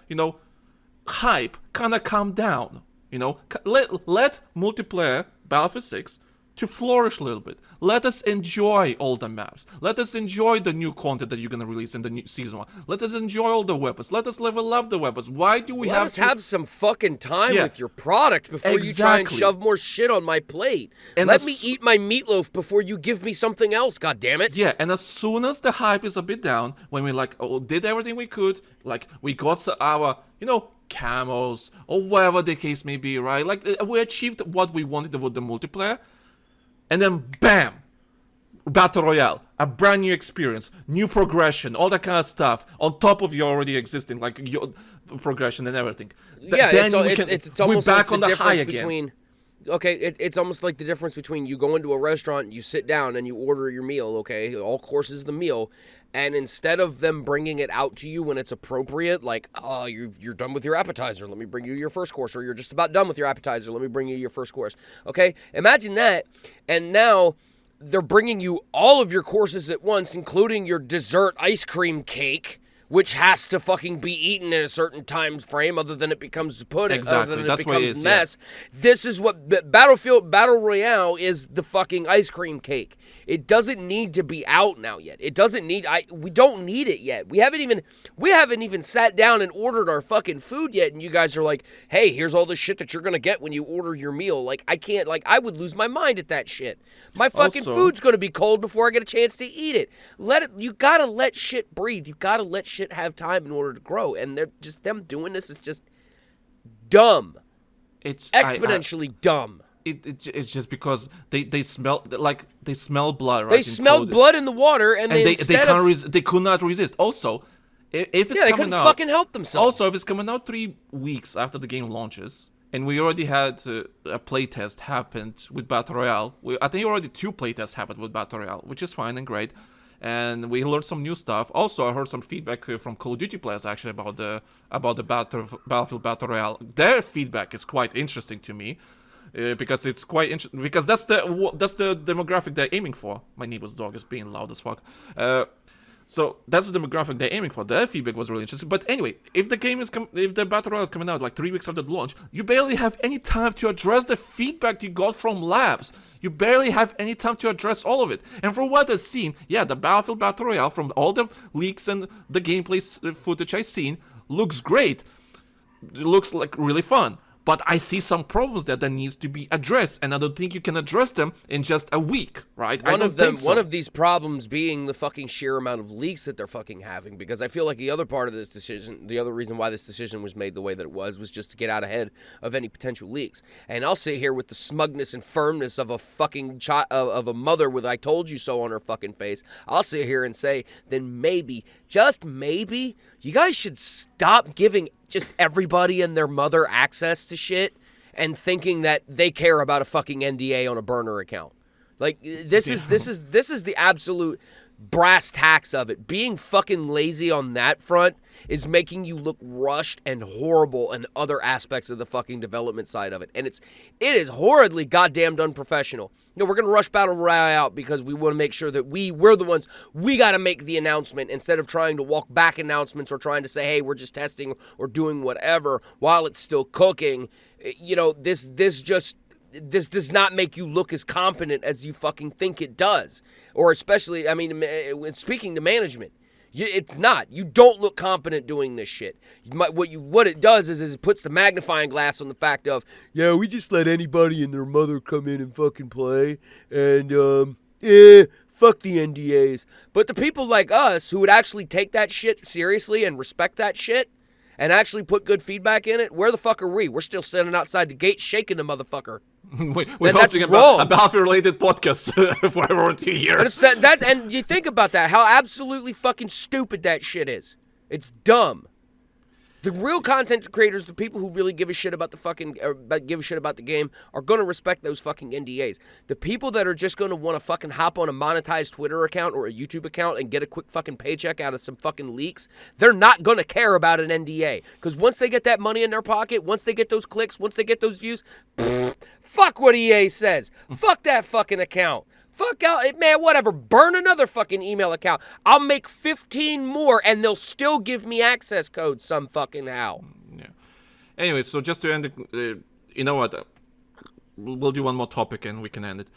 hype kind of calm down. Let multiplayer Battlefield 6 to flourish a little bit. Let us enjoy all the maps. Let us enjoy the new content that you're going to release in the new season 1. Let us enjoy all the weapons. Let us level up the weapons. Why do we Let us have some fucking time with your product before you try and shove more shit on my plate. And let me eat my meatloaf before you give me something else, goddammit. Yeah, and as soon as the hype is a bit down, when we did everything we could, we got our, camos, or whatever the case may be, right? We achieved what we wanted with the multiplayer. And then, bam! Battle Royale, a brand new experience, new progression, all that kind of stuff, on top of your already existing, your progression and everything. It's almost we're back like on the high again. Between, it's almost like the difference between you go into a restaurant, you sit down, and you order your meal, okay? All courses of the meal. And instead of them bringing it out to you when it's appropriate, you're done with your appetizer, let me bring you your first course, or you're just about done with your appetizer, let me bring you your first course. Okay? Imagine that, and now they're bringing you all of your courses at once, including your dessert ice cream cake, which has to fucking be eaten in a certain time frame, other than it becomes pudding, Exactly. other than That's it what it becomes is, mess. This is what Battle Royale is. The fucking ice cream cake. It doesn't need to be out now yet. It doesn't need. We don't need it yet. We haven't even sat down and ordered our fucking food yet, and you guys are like, "Hey, here's all the shit that you're gonna get when you order your meal." Like, I can't. Like, I would lose my mind at that shit. My fucking Also- food's gonna be cold before I get a chance to eat it. You gotta let shit breathe. You gotta let shit have time in order to grow. And they're just them doing this is just dumb. It's Exponentially dumb. It's just because they smell blood. Right? They smelled blood in the water, and they instead can't they could not resist. Also, if it's they coming couldn't out, fucking help themselves. Also, if it's coming out 3 weeks after the game launches, and we already had a playtest happened with Battle Royale. I think already 2 playtests happened with Battle Royale, which is fine and great. And we learned some new stuff. Also, I heard some feedback from Call of Duty players actually about the Battlefield Battle Royale. Their feedback is quite interesting to me. Because it's quite interesting. Because that's the demographic they're aiming for. My neighbor's dog is being loud as fuck. So that's the demographic they're aiming for. Their feedback was really interesting. But anyway, if the Battle Royale is coming out like 3 weeks after the launch, you barely have any time to address the feedback you got from labs. You barely have any time to address all of it. And from what I've seen, yeah, the Battlefield Battle Royale, from all the leaks and the gameplay footage I've seen, looks great. It looks like really fun. But I see some problems that needs to be addressed, and I don't think you can address them in just a week, right? One of these problems being the fucking sheer amount of leaks that they're fucking having, because I feel like the other part of this decision, the other reason why this decision was made the way that it was just to get out ahead of any potential leaks. And I'll sit here with the smugness and firmness of a fucking of a mother with "I told you so" on her fucking face. I'll sit here and say, then maybe, just maybe, you guys should stop giving just everybody and their mother access to shit and thinking that they care about a fucking NDA on a burner account. Like, this is the absolute brass tacks of it. Being fucking lazy on that front is making you look rushed and horrible in other aspects of the fucking development side of it. And it is horridly goddamned unprofessional. You know, we're going to rush Battle Royale out because we want to make sure that we're the ones, we got to make the announcement instead of trying to walk back announcements or trying to say, hey, we're just testing or doing whatever while it's still cooking. You know, this does not make you look as competent as you fucking think it does. Or especially, I mean, speaking to management, it's not. You don't look competent doing this shit. What it does is it puts the magnifying glass on the fact of, yeah, we just let anybody and their mother come in and fucking play, and fuck the NDAs. But the people like us who would actually take that shit seriously and respect that shit and actually put good feedback in it, where the fuck are we? We're still standing outside the gate shaking the motherfucker. We're hosting a Battlefield-related podcast for everyone to hear. And you think about that, how absolutely fucking stupid that shit is. It's dumb. The real content creators, the people who really give a shit about the game, are going to respect those fucking NDAs. The people that are just going to want to fucking hop on a monetized Twitter account or a YouTube account and get a quick fucking paycheck out of some fucking leaks, they're not going to care about an NDA. Because once they get that money in their pocket, once they get those clicks, once they get those views, fuck what EA says. Fuck that fucking account. Fuck out, man, whatever. Burn another fucking email account. I'll make 15 more and they'll still give me access codes some fucking how. Yeah. Anyway, so just to end you know what? We'll do one more topic and we can end it.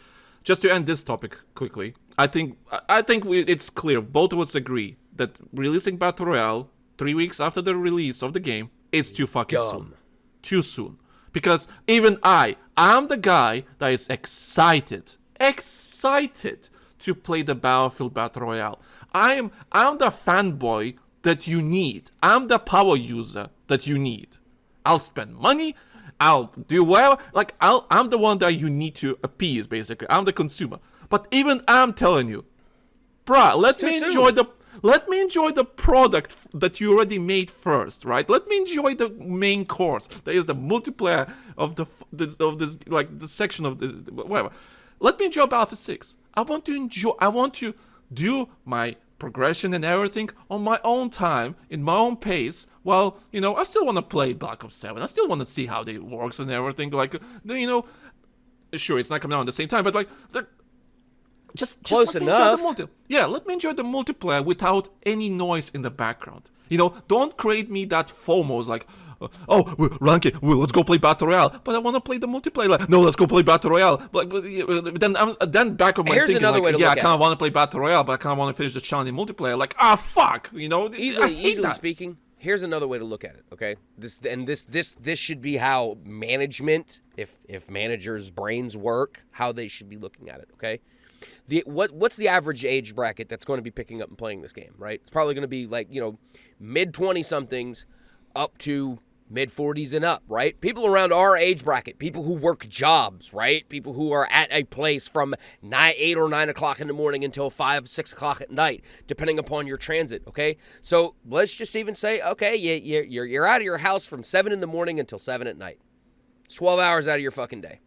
Just to end this topic quickly, I think it's clear. Both of us agree that releasing Battle Royale 3 weeks after the release of the game is too fucking soon. Too soon. Because even I'm the guy that is excited to play the Battlefield Battle Royale. I'm the fanboy that you need. I'm the power user that you need. I'll spend money. I'll do whatever. Like, I'm the one that you need to appease, basically. I'm the consumer. But even I'm telling you, bruh, let me enjoy the product that you already made first, right? Let me enjoy the main course. That is the multiplayer of this, like the section of this, whatever. Let me enjoy Battlefield 6. I want to do my progression and everything on my own time, in my own pace, while, you know, I still want to play Black Ops 7. I still want to see how it works and everything. Like, you know, sure, it's not coming out at the same time, but like, just Close let enough. me enjoy let me enjoy the multiplayer without any noise in the background. Don't create me that FOMO. It's like, Lanky, let's go play Battle Royale. But I want to play the multiplayer. Like, no, let's go play Battle Royale. But then back of my Here's thinking, another way to look I at kind it. of want to play Battle Royale, but I kind of want to finish the challenge in multiplayer. Like, fuck, Easily speaking, here's another way to look at it. Okay, this should be how management, if managers' brains work, how they should be looking at it. Okay, what's the average age bracket that's going to be picking up and playing this game? Right, it's probably going to be like mid 20 somethings up to mid 40s and up, right? People around our age bracket, people who work jobs, right? People who are at a place from 8 or 9 o'clock in the morning until 5, 6 o'clock at night, depending upon your transit, okay? So let's just even say, okay, you're out of your house from 7 in the morning until 7 at night. It's 12 hours out of your fucking day.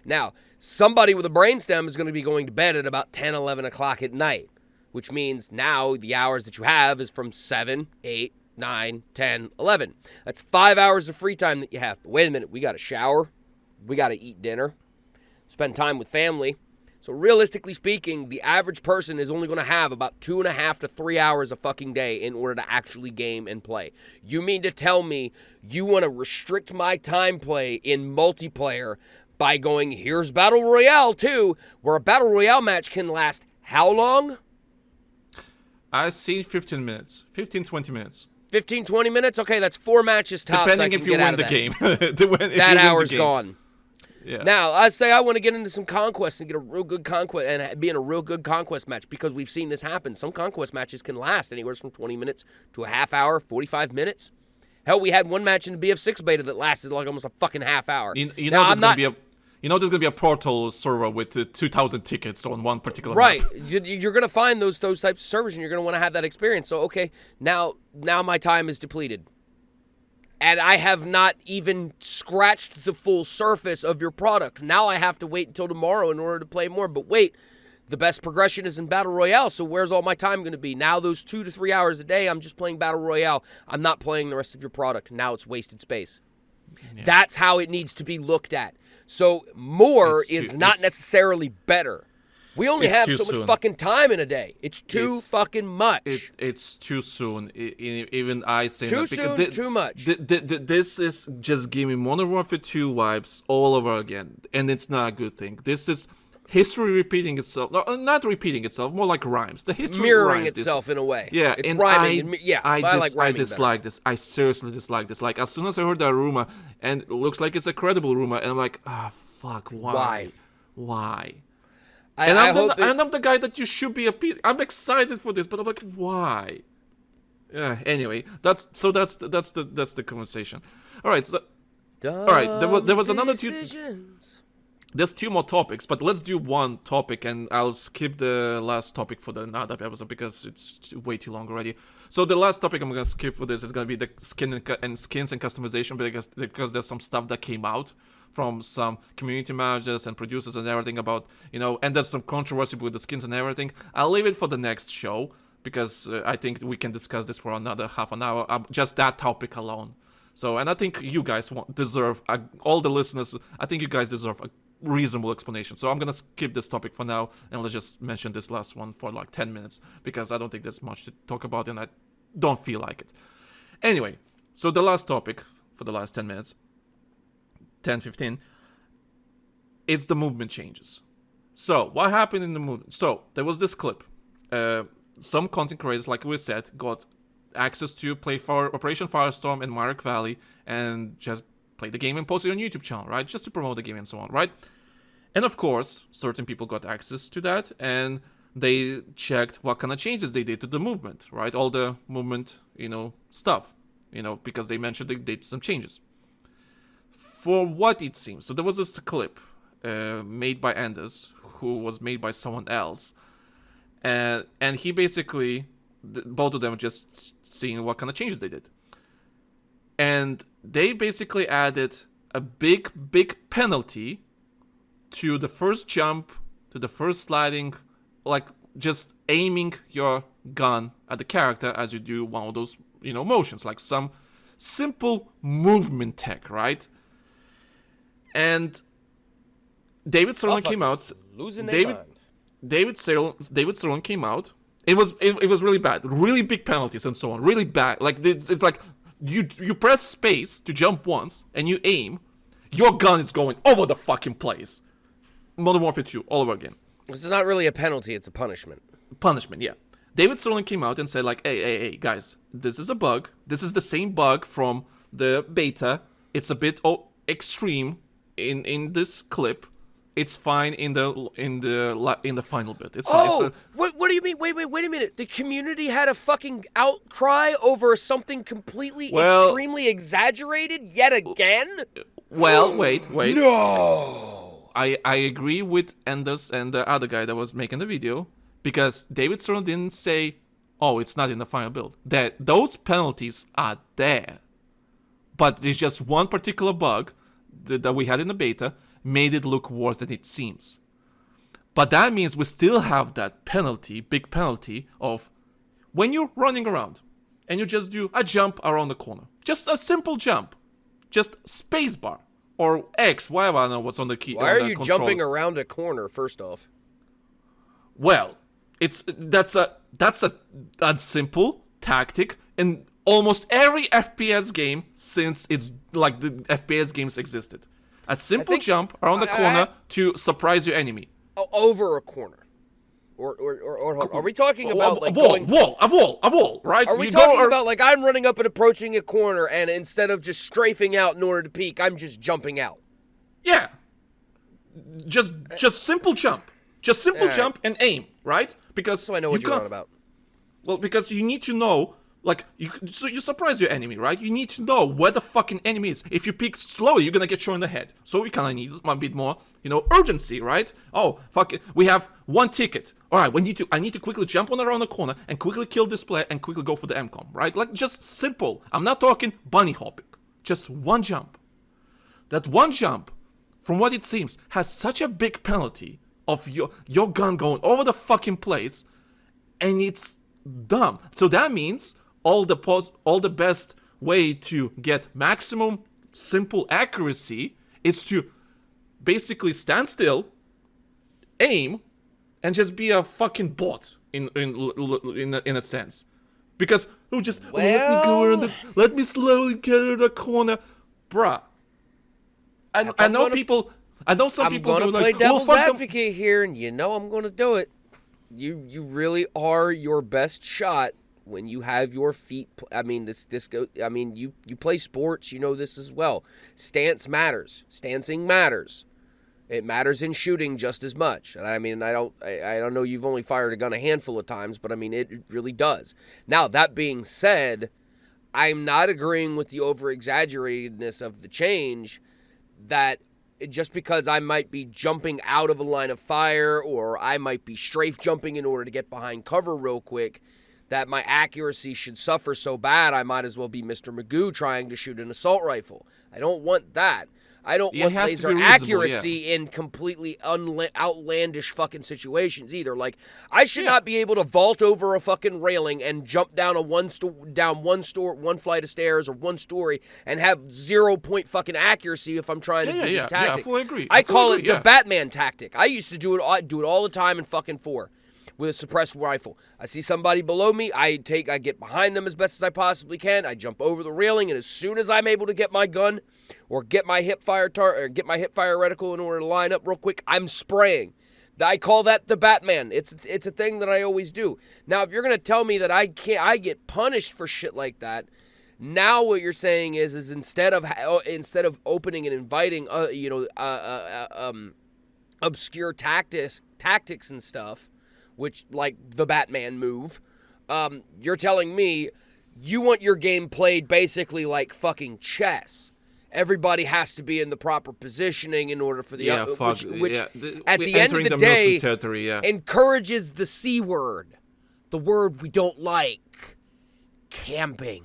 Now, somebody with a brainstem is going to be going to bed at about 10, 11 o'clock at night, which means now the hours that you have is from 7, 8, 9, 10, 11. That's 5 hours of free time that you have. But wait a minute, we got to shower. We got to eat dinner. Spend time with family. So realistically speaking, the average person is only going to have about 2.5 to 3 hours a fucking day in order to actually game and play. You mean to tell me you want to restrict my time play in multiplayer by going, here's Battle Royale 2, where a Battle Royale match can last how long? I see 15 minutes. 15, 20 minutes. 15, 20 minutes? Okay, that's 4 matches tops. Depending if you win the game. That hour's gone. Yeah. Now, I say I want to get into some conquest and get a real good conquest and be in a real good conquest match because we've seen this happen. Some conquest matches can last anywhere from 20 minutes to a half hour, 45 minutes. Hell, we had one match in the BF6 beta that lasted like almost a fucking half hour. There's going to be a portal server with 2,000 tickets on one particular right. map. You're going to find those types of servers, and you're going to want to have that experience. So, okay, now my time is depleted. And I have not even scratched the full surface of your product. Now I have to wait until tomorrow in order to play more. But wait, the best progression is in Battle Royale, so where's all my time going to be? Now those 2 to 3 hours a day, I'm just playing Battle Royale. I'm not playing the rest of your product. Now it's wasted space. Yeah. That's how it needs to be looked at. So more is not necessarily better. We only have so much fucking time in a day. It's fucking much. It's too soon. Even I say too that. Soon, too much. This is just giving Modern Warfare 2 vibes all over again. And it's not a good thing. This is history repeating itself. No, not repeating itself, more like rhymes. The history mirroring rhymes itself in a way. Yeah, it's and rhyming. I dislike this. I seriously dislike this. Like, as soon as I heard that rumor, and it looks like it's a credible rumor, and I'm like, fuck, why? I'm the guy that you should be appealing. I'm excited for this, but I'm like, why? Anyway, that's the conversation. All right, there was another There's 2 more topics, but let's do one topic, and I'll skip the last topic for the another episode because it's way too long already. So the last topic I'm gonna skip for this is gonna be the skins and customization because there's some stuff that came out from some community managers and producers and everything about, and there's some controversy with the skins and everything. I'll leave it for the next show because I think we can discuss this for another half an hour, just that topic alone. So, and I think you guys deserve, all the listeners, I think you guys deserve a reasonable explanation. So I'm gonna skip this topic for now, and let's just mention this last one for like 10 minutes because I don't think there's much to talk about, and I don't feel like it. Anyway, so the last topic for the last 10 minutes, 10-15, it's the movement changes. So what happened in the movement? So there was this clip. Some content creators, like we said, got access to play for Operation Firestorm in Mirak Valley and just play the game and post it on YouTube channel, right? Just to promote the game and so on, right? And of course, certain people got access to that and they checked what kind of changes they did to the movement, right? All the movement, stuff, because they mentioned they did some changes. For what it seems, so there was this clip made by Anders, who was made by someone else, and he basically, both of them just seeing what kind of changes they did. And they basically added a big penalty to the first jump, to the first sliding, like just aiming your gun at the character as you do one of those, motions, like some simple movement tech, right? And David Sterling came out. David Sterling came out. It was really bad, really big penalties and so on, really bad. Like it's like you press space to jump once and you aim, your gun is going over the fucking place. Modern Warfare 2 all over again. It's not really a penalty; it's a punishment. Punishment, yeah. David Sterling came out and said like, hey, guys, this is a bug. This is the same bug from the beta. It's a bit extreme in this clip. It's fine in the final bit. It's fine. Oh, what do you mean? Wait a minute. The community had a fucking outcry over something completely extremely exaggerated yet again? Well, wait. No. I agree with Anders and the other guy that was making the video, because David Sterling didn't say, oh, it's not in the final build. That those penalties are there. But there's just one particular bug that we had in the beta made it look worse than it seems. But that means we still have that penalty, big penalty, of when you're running around and you just do a jump around the corner. Just a simple jump. Just spacebar or X, whatever I don't know what's on the key. Why are you jumping around a corner, first off? Well, that's a simple tactic in almost every FPS game since it's like the FPS games existed. A simple jump around the corner to surprise your enemy. Over a corner. Or are we talking about like a wall, right? Are we talking about like I'm running up and approaching a corner and instead of just strafing out in order to peek, I'm just jumping out? Yeah. Just simple jump. Just simple jump and aim, right? Because so I know what you're on about. Well, because you need to know, like, so you surprise your enemy, right? You need to know where the fucking enemy is. If you peek slowly, you're gonna get shot in the head. So you kind of need a bit more, urgency, right? Oh, fuck it. We have one ticket. All right, I need to quickly jump on around the corner and quickly kill this player and quickly go for the MCOM, right? Like, just simple. I'm not talking bunny hopping. Just one jump. That one jump, from what it seems, has such a big penalty of your gun going over the fucking place, and it's dumb. So that means all the best way to get maximum simple accuracy is to basically stand still, aim, and just be a fucking bot in a sense. Because let me go around let me slowly get around the corner, bruh. I know some people I'm gonna play like, devil's advocate here, and I'm gonna do it. You really are your best shot when you have your feet. You play sports, you know this as well. Stance matters. Stancing matters. It matters in shooting just as much. And I don't know, you've only fired a gun a handful of times, but it really does. Now, that being said, I'm not agreeing with the over-exaggeratedness of the change, that just because I might be jumping out of a line of fire or I might be strafe jumping in order to get behind cover real quick, that my accuracy should suffer so bad I might as well be Mr. Magoo trying to shoot an assault rifle. I don't want that. I don't want laser accuracy in completely outlandish fucking situations either. Like, I should not be able to vault over a fucking railing and jump down one flight of stairs or one story and have 0 point fucking accuracy if I'm trying to do this tactic. Yeah, I fully agree. I call it the Batman tactic. I used to do it all the time in fucking 4. With a suppressed rifle. I see somebody below me, I get behind them as best as I possibly can, I jump over the railing, and as soon as I'm able to get my gun or get my hipfire reticle in order to line up real quick, I'm spraying. I call that the Batman. It's a thing that I always do. Now, if you're gonna tell me that I get punished for shit like that, now what you're saying is instead of opening and inviting obscure tactics and stuff, which, like the Batman move, you're telling me you want your game played basically like fucking chess. Everybody has to be in the proper positioning in order for the which at the end of the day encourages the C word, the word we don't like, camping.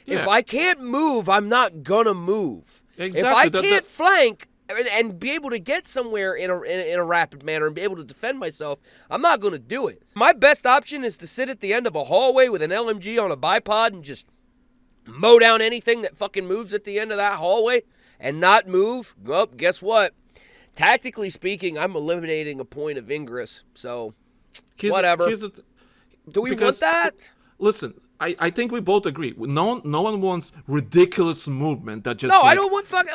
Yeah. If I can't move, I'm not gonna move. Exactly. If I can't flank and be able to get somewhere in a rapid manner and be able to defend myself, I'm not going to do it. My best option is to sit at the end of a hallway with an LMG on a bipod and just mow down anything that fucking moves at the end of that hallway and not move. Well, guess what? Tactically speaking, I'm eliminating a point of Ingress, so whatever. Do we want that? Listen, I think we both agree. No one wants ridiculous movement that just. No, I don't want fucking.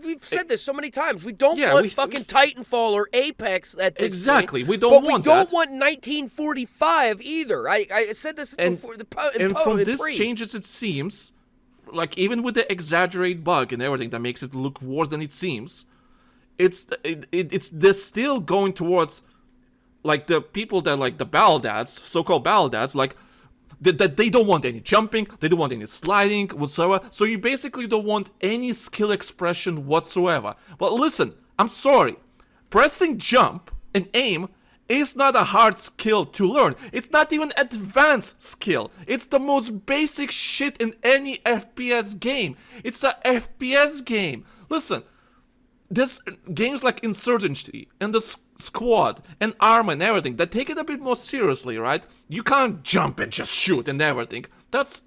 We've said this so many times. We don't want fucking Titanfall or Apex at this exactly. point, We don't want that. But we don't want 1945 either. I said this before. And from this changes, it seems, like even with the exaggerated bug and everything that makes it look worse than it seems, they're still going towards, like, the people that like the battle dads, so-called battle dads, like that they don't want any jumping, they don't want any sliding whatsoever. So you basically don't want any skill expression whatsoever. But listen, I'm sorry, pressing jump and aim is not a hard skill to learn. It's not even advanced skill. It's the most basic shit in any FPS game. It's a FPS game. Listen, this games like Insurgency and the Squad and Arma and everything that take it a bit more seriously, right? You can't jump and just shoot and everything. That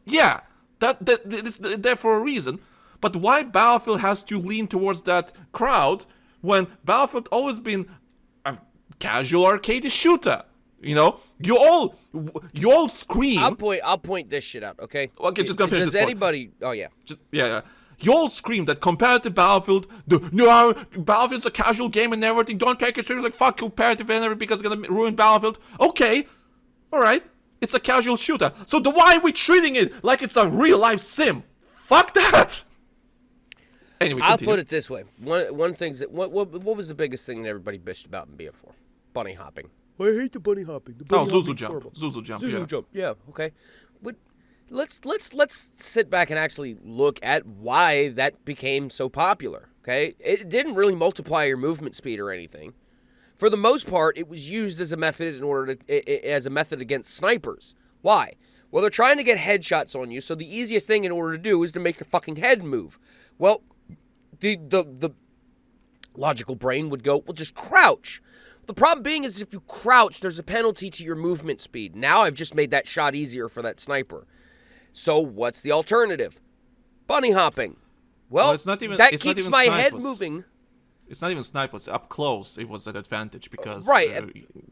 is there for a reason. But why Battlefield has to lean towards that crowd when Battlefield always been a casual arcade shooter? You know, you all scream. I'll point this shit out, okay? Okay, just gonna finish this point. Does anybody? Oh yeah. Yeah. You all scream that comparative Battlefield, Battlefield's a casual game and everything, don't take it seriously, like, fuck comparative and everything because it's gonna ruin Battlefield. Okay, alright, it's a casual shooter. So why are we treating it like it's a real-life sim? Fuck that! Anyway, I'll put it this way. One thing's that, what was the biggest thing that everybody bitched about in BF4? Bunny hopping. I hate the bunny hopping. Zuzu jump. Zuzu jump, yeah, okay. But let's sit back and actually look at why that became so popular, okay? It didn't really multiply your movement speed or anything. For the most part, it was used as a method against snipers. Why? Well, they're trying to get headshots on you, so the easiest thing in order to do is to make your fucking head move. Well, the logical brain would go, well, just crouch. The problem being is if you crouch, there's a penalty to your movement speed. Now I've just made that shot easier for that sniper. So what's the alternative? Bunny hopping. Well, it's not even, that it's keeps not even my snipers. head moving. It's not even snipers. Up close, it was an advantage because... Right.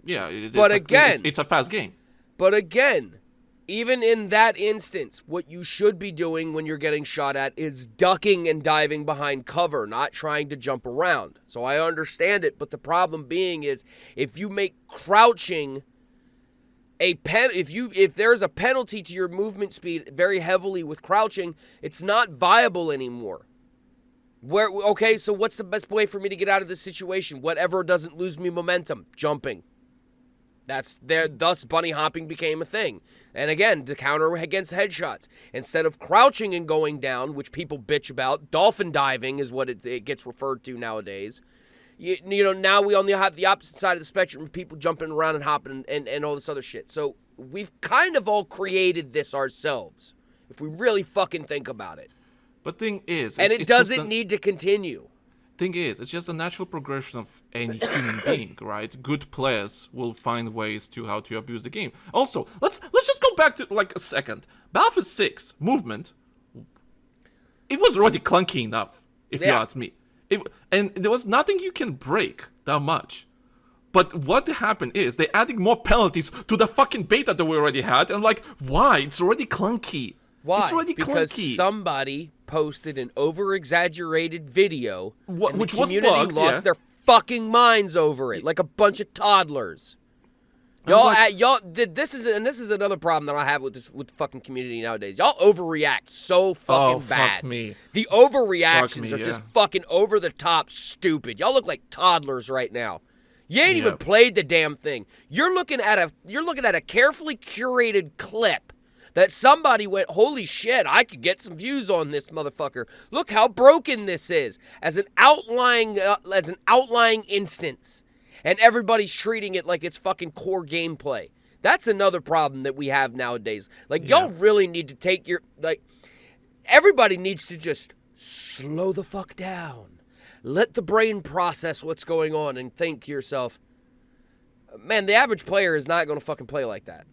It's a fast game. But again, even in that instance, what you should be doing when you're getting shot at is ducking and diving behind cover, not trying to jump around. So I understand it, but the problem being is if you make crouching... If there's a penalty to your movement speed very heavily with crouching, it's not viable anymore. So what's the best way for me to get out of this situation? Whatever doesn't lose me momentum, jumping. Thus bunny hopping became a thing. And again, to counter against headshots, instead of crouching and going down, which people bitch about, dolphin diving is what it gets referred to nowadays. You know, now we only have the opposite side of the spectrum of people jumping around and hopping and all this other shit. So we've kind of all created this ourselves, if we really fucking think about it. But thing is... And it doesn't need to continue. Thing is, it's just a natural progression of any human being, right? Good players will find ways to how to abuse the game. Also, let's just go back to, like, a second. Battlefield 6 movement, it was already clunky enough, if you ask me. And there was nothing you can break that much. But what happened is they're adding more penalties to the fucking beta that we already had. And like, why? It's already clunky. Why? It's already because clunky. somebody posted an over-exaggerated video and which the was community bugged, lost their fucking minds over it, like a bunch of toddlers. This is another problem that I have with the fucking community nowadays. Y'all overreact so fucking bad. Fuck me. The overreactions are just fucking over the top stupid. Y'all look like toddlers right now. You ain't even played the damn thing. You're looking at a carefully curated clip that somebody went, holy shit, I could get some views on this motherfucker. Look how broken this is as an outlying instance. And everybody's treating it like it's fucking core gameplay. That's another problem that we have nowadays. Like, y'all really need to take everybody needs to just slow the fuck down. Let the brain process what's going on and think to yourself, man, the average player is not going to fucking play like that.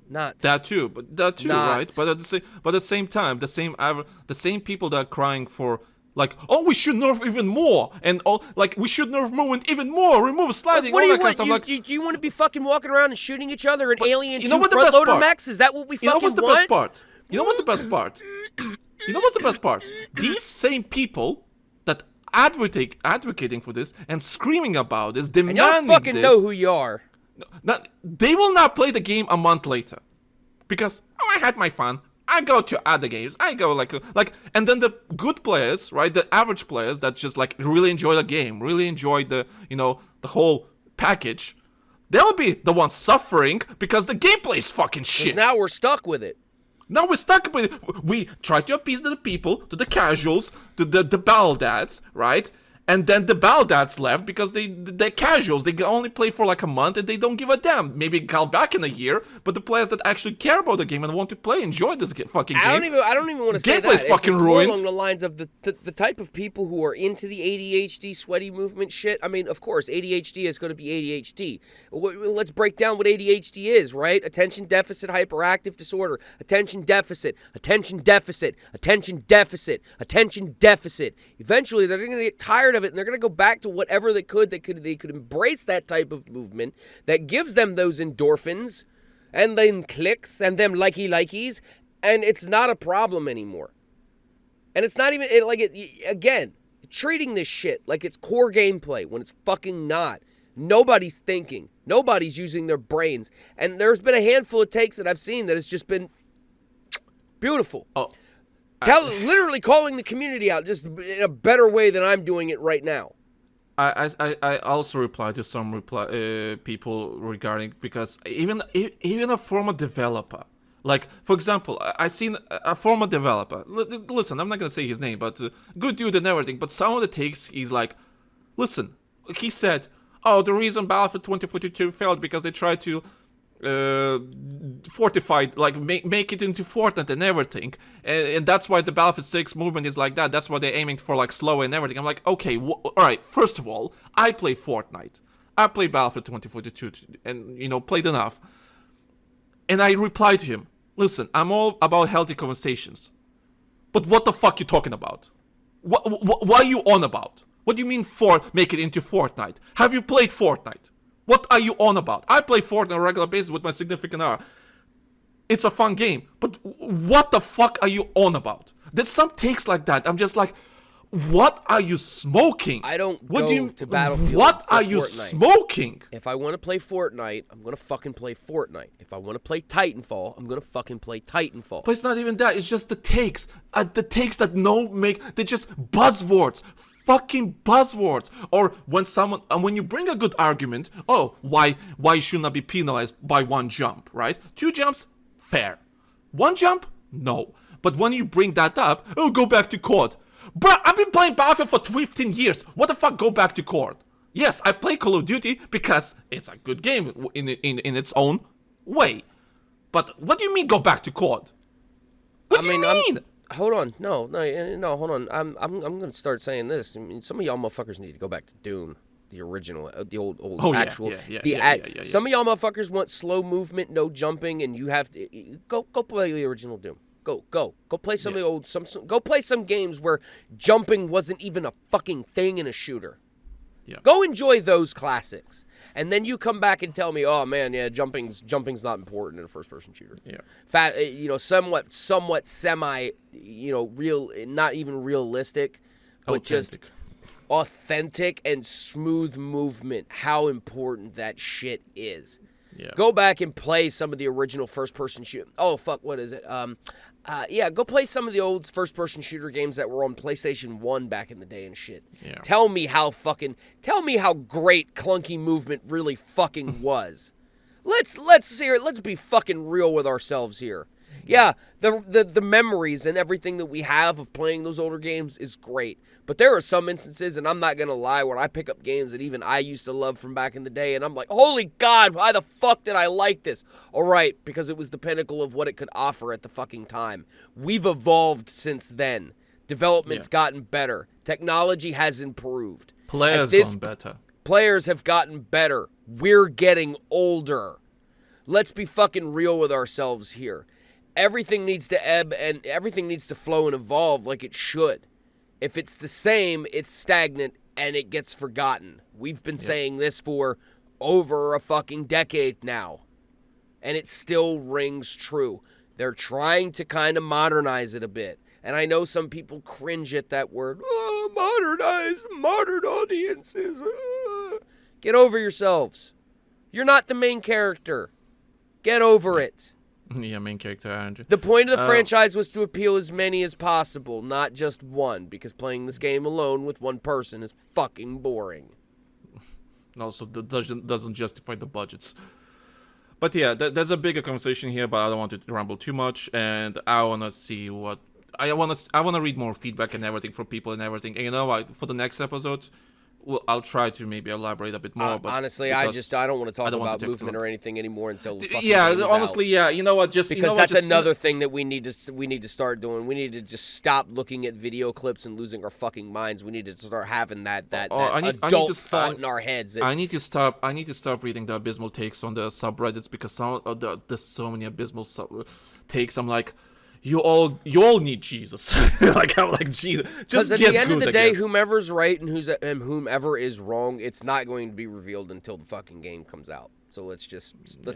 That too, right? But at the same time, the same people that are crying for Like, oh, we should nerf even more, and like we should nerf movement even more, remove sliding, What all do that you kind of want? stuff. Do you want to be fucking walking around and shooting each other in Alien 2 you know what the front best loader part? mechs? Is that what we You know fucking what's the want? best part? You know what's the best part? You know what's the best part? These same people that advocating for this and screaming about this, And demanding y'all fucking this, know who you are. they will not play the game a month later because I had my fun. I go to other games. I go like, and then the good players, right? The average players that just like really enjoy the game, really enjoy the the whole package. They'll be the ones suffering because the gameplay is fucking shit. Now we're stuck with it. Now we're stuck with it. We try to appease the people, to the casuals, to the battle dads, right? And then the battle dads left because they're casuals. They only play for like a month and they don't give a damn. Maybe come back in a year, but the players that actually care about the game and want to play, enjoy this fucking game. I don't even want to say that. Gameplay's fucking it's ruined. more along the lines of the type of people who are into the ADHD sweaty movement shit. I mean, of course, ADHD is going to be ADHD. Let's break down what ADHD is, right? Attention deficit hyperactive disorder. Attention deficit. Attention deficit. Attention deficit. Attention deficit. Eventually, they're going to get tired of it, and they're going to go back to whatever they could. They could embrace that type of movement that gives them those endorphins, and then clicks, and them likey-likies, and it's not a problem anymore. And it's not even, again, treating this shit like it's core gameplay when it's fucking not. Nobody's thinking. Nobody's using their brains. And there's been a handful of takes that I've seen that has just been beautiful. Oh. Literally calling the community out just in a better way than I'm doing it right now. I also reply to some people regarding, because even a former developer, like for example, I seen a former developer. Listen, I'm not gonna say his name, but good dude and everything. But some of the takes, he's like, listen, he said, oh, the reason Battlefield 2042 failed because they tried to fortified, like make it into Fortnite and everything, and that's why the Battlefield 6 movement is like that. That's why they're aiming for like slow and everything. I'm like, okay, all right. First of all, I play Fortnite, I play Battlefield 2042, and played enough. And I replied to him, listen, I'm all about healthy conversations, but what the fuck you talking about? What are you on about? What do you mean make it into Fortnite? Have you played Fortnite? What are you on about? I play Fortnite on a regular basis with my significant other. It's a fun game, but what the fuck are you on about? There's some takes like that. I'm just like, what are you smoking? I don't go to Battlefield. What for are you Fortnite. smoking? If I want to play Fortnite, I'm going to fucking play Fortnite. If I want to play Titanfall, I'm going to fucking play Titanfall. But it's not even that. It's just the takes. The takes that they're just buzzwords. Fucking buzzwords. Or when you bring a good argument, oh, why shouldn't I be penalized by one jump, right? 2 jumps, fair. 1 jump, no. But when you bring that up, oh, go back to COD. Bruh, I've been playing Battlefield for 15 years. What the fuck, go back to COD? Yes, I play Call of Duty because it's a good game in its own way. But what do you mean go back to COD? What do you mean? Hold on, no, hold on. I'm gonna start saying this. I mean, some of y'all motherfuckers need to go back to Dune, the original, the old actual. Some of y'all motherfuckers want slow movement, no jumping, and you have to go play the original Doom. Go play some of the old go play some games where jumping wasn't even a fucking thing in a shooter. Yeah. Go enjoy those classics. And then you come back and tell me, oh man, yeah, jumping's not important in a first-person shooter. Yeah. Somewhat semi, real, not even realistic, but just authentic and smooth movement. How important that shit is. Yeah. Go back and play some of the original first-person shooter. Oh fuck, what is it? Go play some of the old first-person shooter games that were on PlayStation 1 back in the day and shit. Yeah. Tell me how great clunky movement really fucking was. Let's be fucking real with ourselves here. Yeah, the memories and everything that we have of playing those older games is great. But there are some instances, and I'm not going to lie, where I pick up games that even I used to love from back in the day, and I'm like, holy God, why the fuck did I like this? All right, because it was the pinnacle of what it could offer at the fucking time. We've evolved since then. Development's gotten better. Technology has improved. Players gotten better. Players have gotten better. We're getting older. Let's be fucking real with ourselves here. Everything needs to ebb and everything needs to flow and evolve like it should. If it's the same, it's stagnant and it gets forgotten. We've been saying this for over a fucking decade now, and it still rings true. They're trying to kind of modernize it a bit. And I know some people cringe at that word. Oh, modernize, modern audiences. Get over yourselves. You're not the main character. Get over it. Yeah, main character, aren't you? The point of the franchise was to appeal as many as possible, not just one, because playing this game alone with one person is fucking boring. Also, that doesn't justify the budgets. But yeah, there's a bigger conversation here, but I don't want to ramble too much, and I want to see what... I want to read more feedback and everything from people and everything. And you know what? For the next episode... Well, I'll try to maybe elaborate a bit more. But honestly, I don't want to talk about movement or anything anymore until the fucking game is honestly, out. yeah. You know what? Because that's another thing that we need to start doing. We need to just stop looking at video clips and losing our fucking minds. We need to start having that adult thought in our heads. I need to stop reading the abysmal takes on the subreddits because there's so many abysmal takes. I'm like, you all need Jesus. Like, I'm like, Jesus. Just at the end of the day, whomever's right and whomever is wrong, it's not going to be revealed until the fucking game comes out. So let's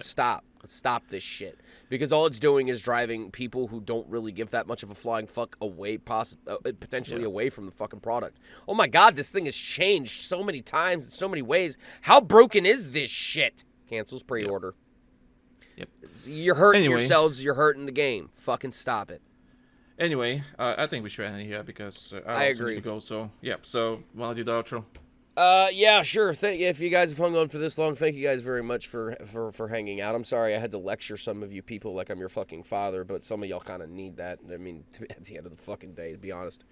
stop. Let's stop this shit. Because all it's doing is driving people who don't really give that much of a flying fuck away, potentially away from the fucking product. Oh my God, this thing has changed so many times in so many ways. How broken is this shit? Cancels pre-order. Yep. You're hurting yourselves. You're hurting the game. Fucking stop it. Anyway, I think we should end it here because I agree. Need to go. So yeah. So wanna do the outro? Yeah, sure. If you guys have hung on for this long, thank you guys very much for hanging out. I'm sorry I had to lecture some of you people like I'm your fucking father, but some of y'all kind of need that. I mean, at the end of the fucking day, to be honest.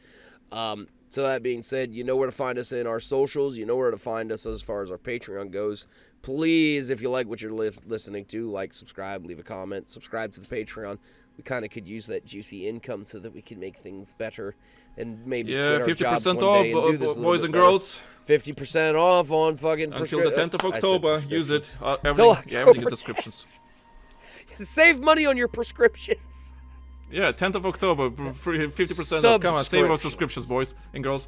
So that being said, you know where to find us in our socials. You know where to find us as far as our Patreon goes. Please, if you like what you're listening to, like, subscribe, leave a comment, subscribe to the Patreon. We kind of could use that juicy income so that we can make things better and maybe quit our jobs 50% one day and do this off, a boys and better. girls. 50% off on fucking until the 10th of October. Use it. Everything in descriptions. Save money on your prescriptions. Yeah, 10th of October, 50% off. Come on, save our subscriptions, boys and girls.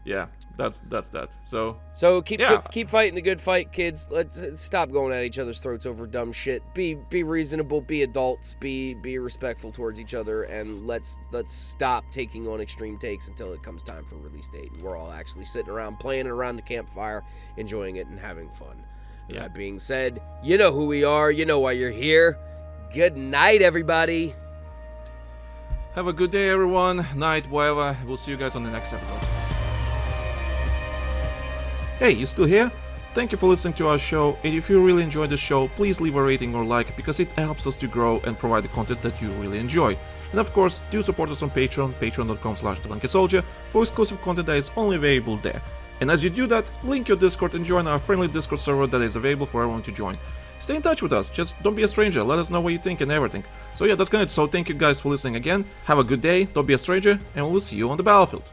Yeah, that's that. So keep fighting the good fight, kids. Let's stop going at each other's throats over dumb shit. Be reasonable, be adults, be respectful towards each other, and let's stop taking on extreme takes until it comes time for release date. And we're all actually sitting around playing around the campfire, enjoying it and having fun. Yeah. That being said, you know who we are. You know why you're here. Good night, everybody. Have a good day, everyone. Night, whatever. We'll see you guys on the next episode. Hey, you still here? Thank you for listening to our show, and if you really enjoyed the show, please leave a rating or like because it helps us to grow and provide the content that you really enjoy. And of course, do support us on Patreon, patreon.com/Lanky Soldier, for exclusive content that is only available there. And as you do that, link your Discord and join our friendly Discord server that is available for everyone to join. Stay in touch with us, just don't be a stranger, let us know what you think and everything. So yeah, that's gonna it, so thank you guys for listening again, have a good day, don't be a stranger, and we'll see you on the battlefield.